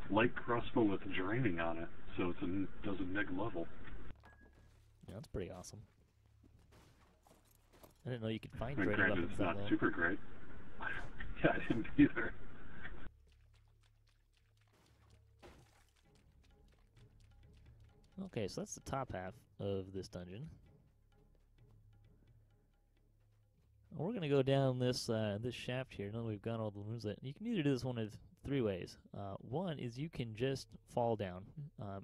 light crossbow with draining on it, so it does a neg level. Yeah, that's pretty awesome. I didn't know you could find I mean, draining granted, weapons it's that not low. super great. Yeah, I didn't either. Okay, so that's the top half of this dungeon. We're going to go down this this shaft here. Now that we've got all the rooms lit. You can either do this one of 3 ways. One is you can just fall down,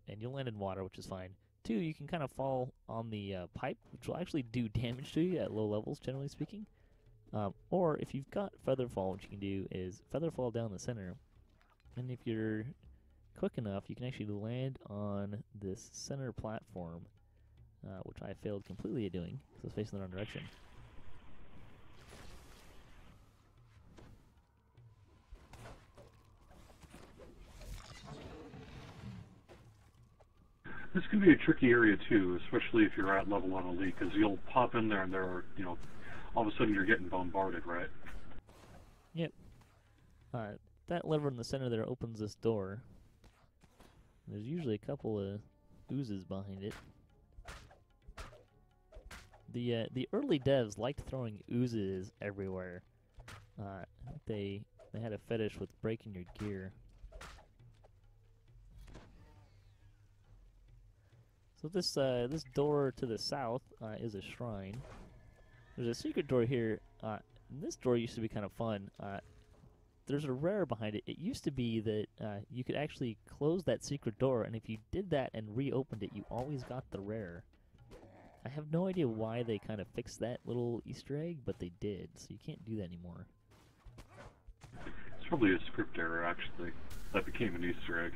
and you'll land in water, which is fine. 2, you can kind of fall on the pipe, which will actually do damage to you at low levels, generally speaking. Or if you've got feather fall, what you can do is feather fall down the center. And if you're quick enough, you can actually land on this center platform, which I failed completely at doing because I was facing the wrong direction. This can be a tricky area too, especially if you're at level 1 elite, because you'll pop in there and there are, all of a sudden you're getting bombarded, right? Yep. That lever in the center there opens this door. There's usually a couple of oozes behind it. The early devs liked throwing oozes everywhere. They had a fetish with breaking your gear. So this door to the south is a shrine. There's a secret door here. And this door used to be kind of fun. There's a rare behind it. It used to be that you could actually close that secret door, and if you did that and reopened it, you always got the rare. I have no idea why they kind of fixed that little Easter egg, but they did, so you can't do that anymore. It's probably a script error, actually. That became an Easter egg.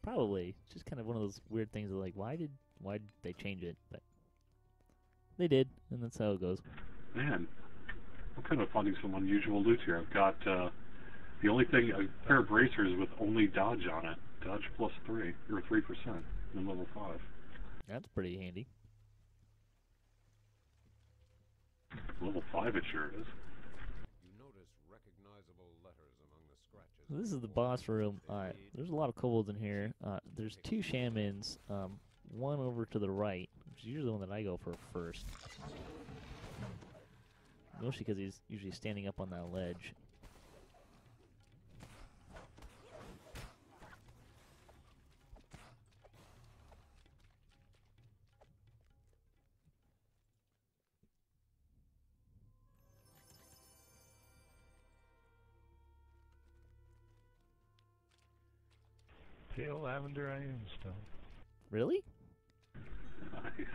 Probably. It's just kind of one of those weird things of like, why did they change it? But they did, and that's how it goes. Man, I'm kind of finding some unusual loot here. I've got the only thing, a pair of bracers with only dodge on it. Dodge plus 3, or 3% in level 5. That's pretty handy. Level 5 it sure is. You notice recognizable letters among the scratches. So this is the boss room. There's a lot of kobolds in here. There's 2 shamans, one over to the right, which is usually the one that I go for first. Mostly because he's usually standing up on that ledge. Pale lavender ironstone. Really? Nice.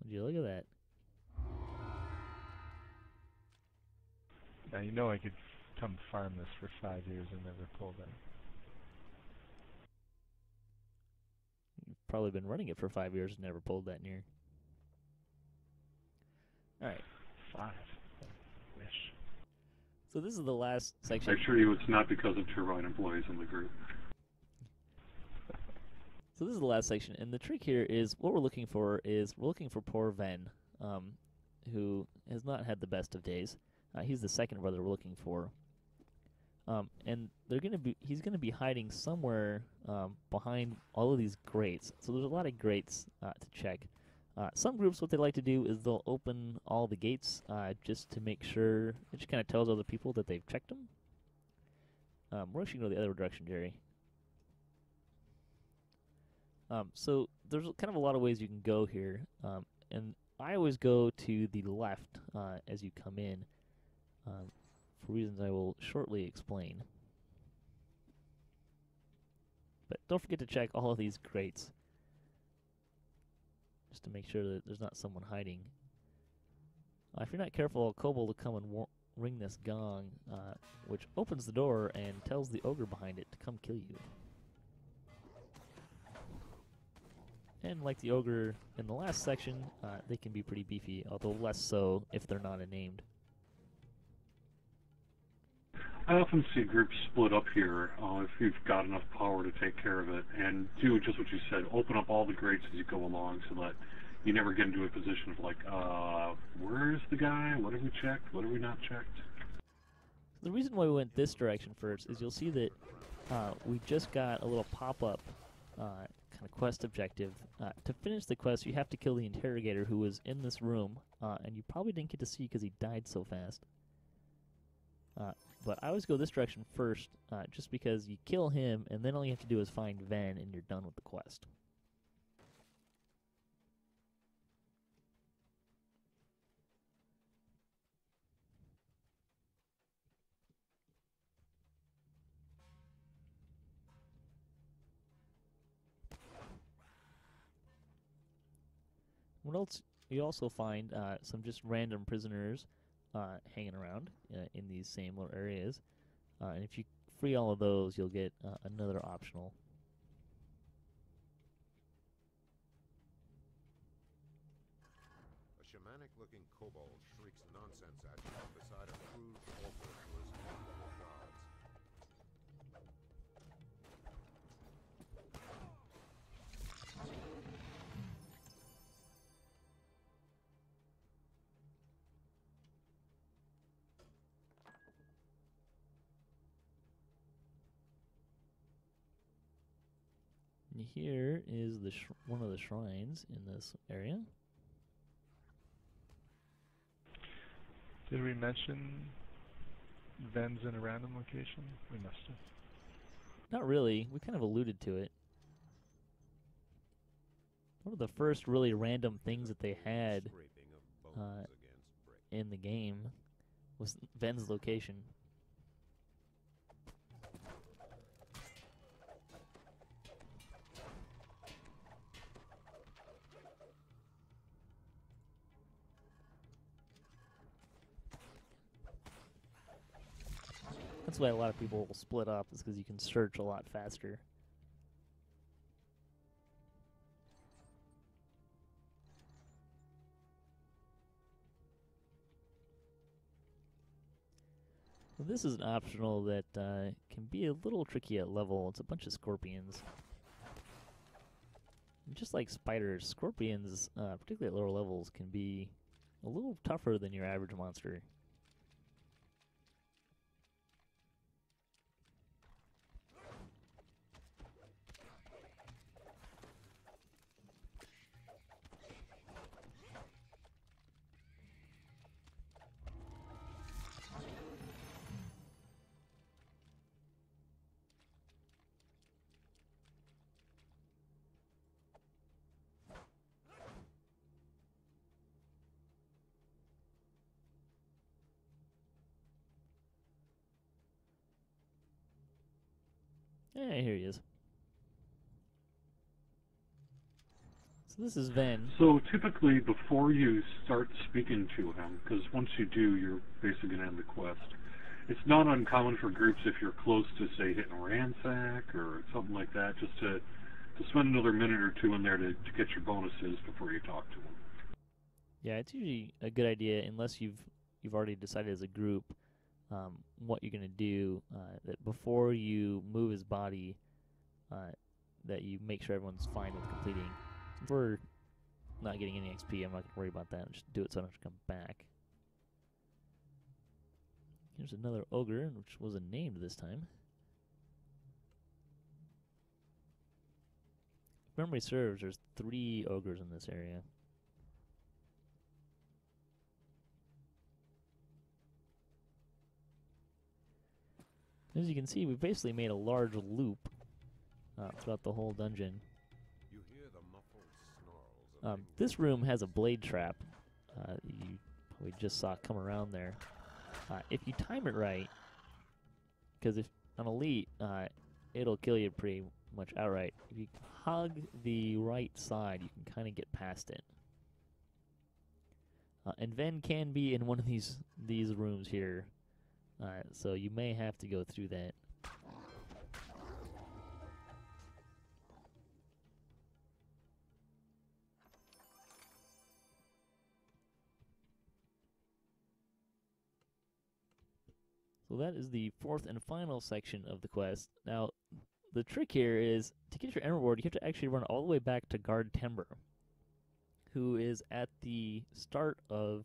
Would you look at that? Now you know I could come farm this for 5 years and never pull that. You've probably been running it for 5 years and never pulled that near. Alright. 5. Wish. So this is the last section. I assure you it's not because of Turbine employees in the group. So this is the last section, and the trick here is what we're looking for poor Ven, who has not had the best of days. He's the second brother we're looking for. And he's gonna be hiding somewhere behind all of these grates. So there's a lot of grates to check. Some groups, what they like to do is they'll open all the gates just to make sure. It just kind of tells other people that they've checked them. We're actually going to go the other direction, Jerry. So there's kind of a lot of ways you can go here, and I always go to the left as you come in, for reasons I will shortly explain. But don't forget to check all of these grates, just to make sure that there's not someone hiding. If you're not careful, a kobold will come and ring this gong, which opens the door and tells the ogre behind it to come kill you. And like the ogre in the last section, they can be pretty beefy, although less so if they're not named. I often see groups split up here if you've got enough power to take care of it, and do just what you said, open up all the grates as you go along so that you never get into a position of like, where's the guy? What have we checked? What have we not checked? The reason why we went this direction first is you'll see that we just got a little pop-up kind of quest objective. To finish the quest, you have to kill the interrogator who was in this room, and you probably didn't get to see because he died so fast. But I always go this direction first, just because you kill him, and then all you have to do is find Ven, and you're done with the quest. What else? You also find some just random prisoners hanging around in these same little areas. And if you free all of those, you'll get another optional. A shamanic-looking kobold shrieks nonsense at you beside a crude altar to his local gods. And here is the one of the shrines in this area. Did we mention Ven's in a random location? We must have. Not really. We kind of alluded to it. One of the first really random things that they had Scraping of bones against brick. in the game was Ven's location. That's why a lot of people will split up, is because you can search a lot faster. Well, this is an optional that can be a little tricky at level. It's a bunch of scorpions. And just like spiders, scorpions, particularly at lower levels, can be a little tougher than your average monster. Yeah, here he is. So this is Ven. So typically, before you start speaking to him, because once you do, you're basically going to end the quest. It's not uncommon for groups, if you're close to, say, hitting ransack or something like that, just to spend another minute or two in there to get your bonuses before you talk to him. Yeah, it's usually a good idea, unless you've already decided as a group what you're going to do, that before you move his body, that you make sure everyone's fine with completing. Since we're not getting any XP, I'm not going to worry about that. Just do it so I don't have to come back. Here's another ogre, which wasn't named this time. If memory serves, there's 3 ogres in this area. As you can see, we've basically made a large loop throughout the whole dungeon. You hear the muffled snarls of This room has a blade trap you probably just saw come around there. If you time it right, because if on Elite, it'll kill you pretty much outright. If you hug the right side, you can kind of get past it. And Ven can be in one of these rooms here, so you may have to go through that. So that is the 4th and final section of the quest. Now, the trick here is, to get your end reward, you have to actually run all the way back to Guard Timber, who is at the start of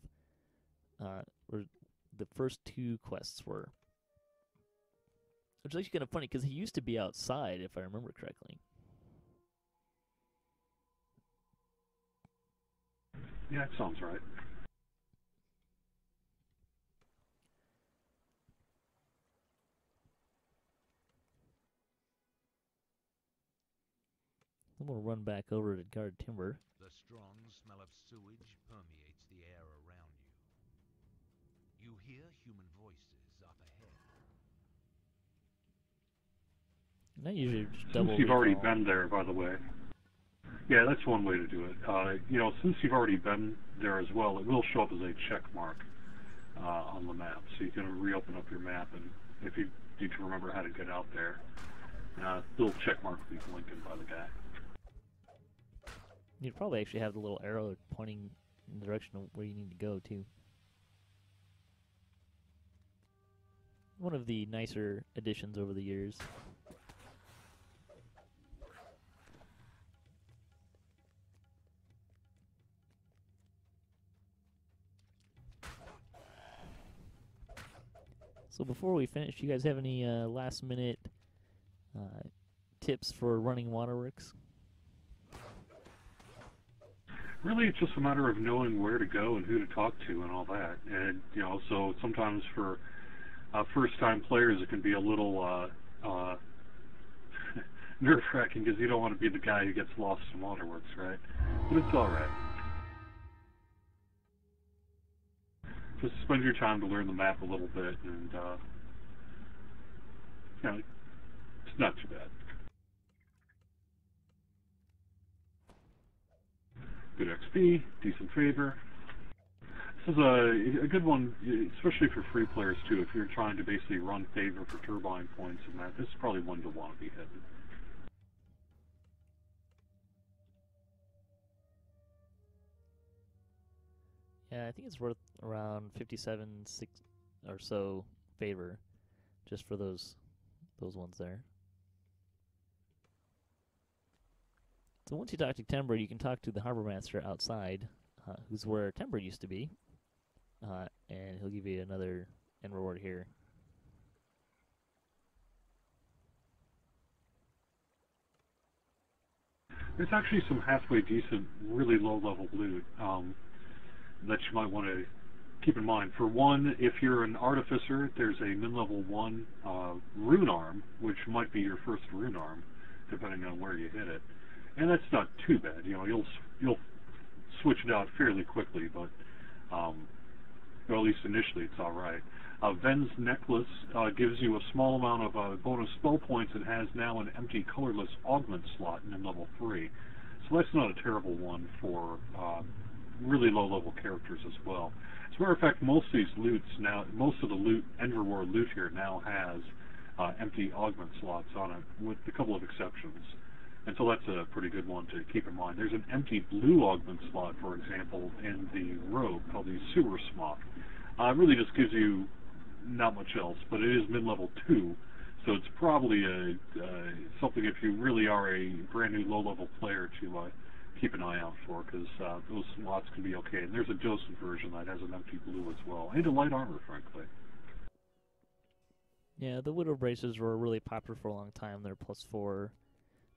where the first 2 quests were. Which is actually kind of funny, because he used to be outside, if I remember correctly. Yeah, that sounds right. I'm going to run back over to Guard Timber. The strong smell of sewage permeates the air around you. You hear human voices up ahead. And I usually just double Since you've already recall. been there, by the way. Yeah, that's one way to do it. Since you've already been there as well, it will show up as a check mark on the map. So you can reopen up your map, and if you need to remember how to get out there, little check mark will be blinking by the guy. You'd probably actually have the little arrow pointing in the direction of where you need to go, too. One of the nicer additions over the years. So before we finish, you guys have any last-minute tips for running Waterworks? Really, it's just a matter of knowing where to go and who to talk to and all that. And, so sometimes for first-time players, it can be a little nerve-wracking because you don't want to be the guy who gets lost in Waterworks, right? But it's all right. Just spend your time to learn the map a little bit, and, it's not too bad. Good XP, decent favor. This is a good one, especially for free players too. If you're trying to basically run favor for turbine points and that, this is probably one to want to be hitting. Yeah, I think it's worth around 57.6 or so favor, just for those ones there. So once you talk to Timber, you can talk to the Harbor Master outside, who's where Timber used to be, and he'll give you another end reward here. There's actually some halfway decent, really low-level loot that you might want to keep in mind. For one, if you're an artificer, there's a min-level 1 rune arm, which might be your first rune arm, depending on where you hit it. And that's not too bad. You'll switch it out fairly quickly, but or at least initially it's all right. Ven's necklace gives you a small amount of bonus spell points and has now an empty colorless augment slot in level 3. So that's not a terrible one for really low-level characters as well. As a matter of fact, most of the loot, end reward loot here now has empty augment slots on it, with a couple of exceptions. And so that's a pretty good one to keep in mind. There's an empty blue augment slot, for example, in the robe called the Sewer Smock. It really just gives you not much else, but it is mid-level 2, so it's probably something if you really are a brand new low-level player to keep an eye out for, because those slots can be okay. And there's a Joseph version that has an empty blue as well, and a light armor, frankly. Yeah, the Widow Braces were really popular for a long time. They're +4.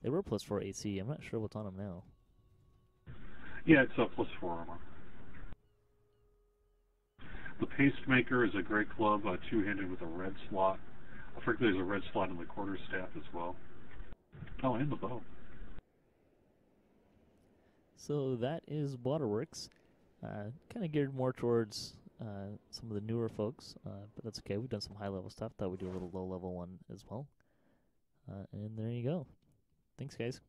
They were +4 AC. I'm not sure what's on them now. Yeah, it's a +4 armor. The Pastemaker is a great club, two-handed with a red slot. Frankly, there's a red slot in the quarterstaff as well. Oh, and the bow. So that is Waterworks. Kind of geared more towards some of the newer folks, but that's okay. We've done some high-level stuff. Thought we'd do a little low-level one as well. And there you go. Thanks, guys.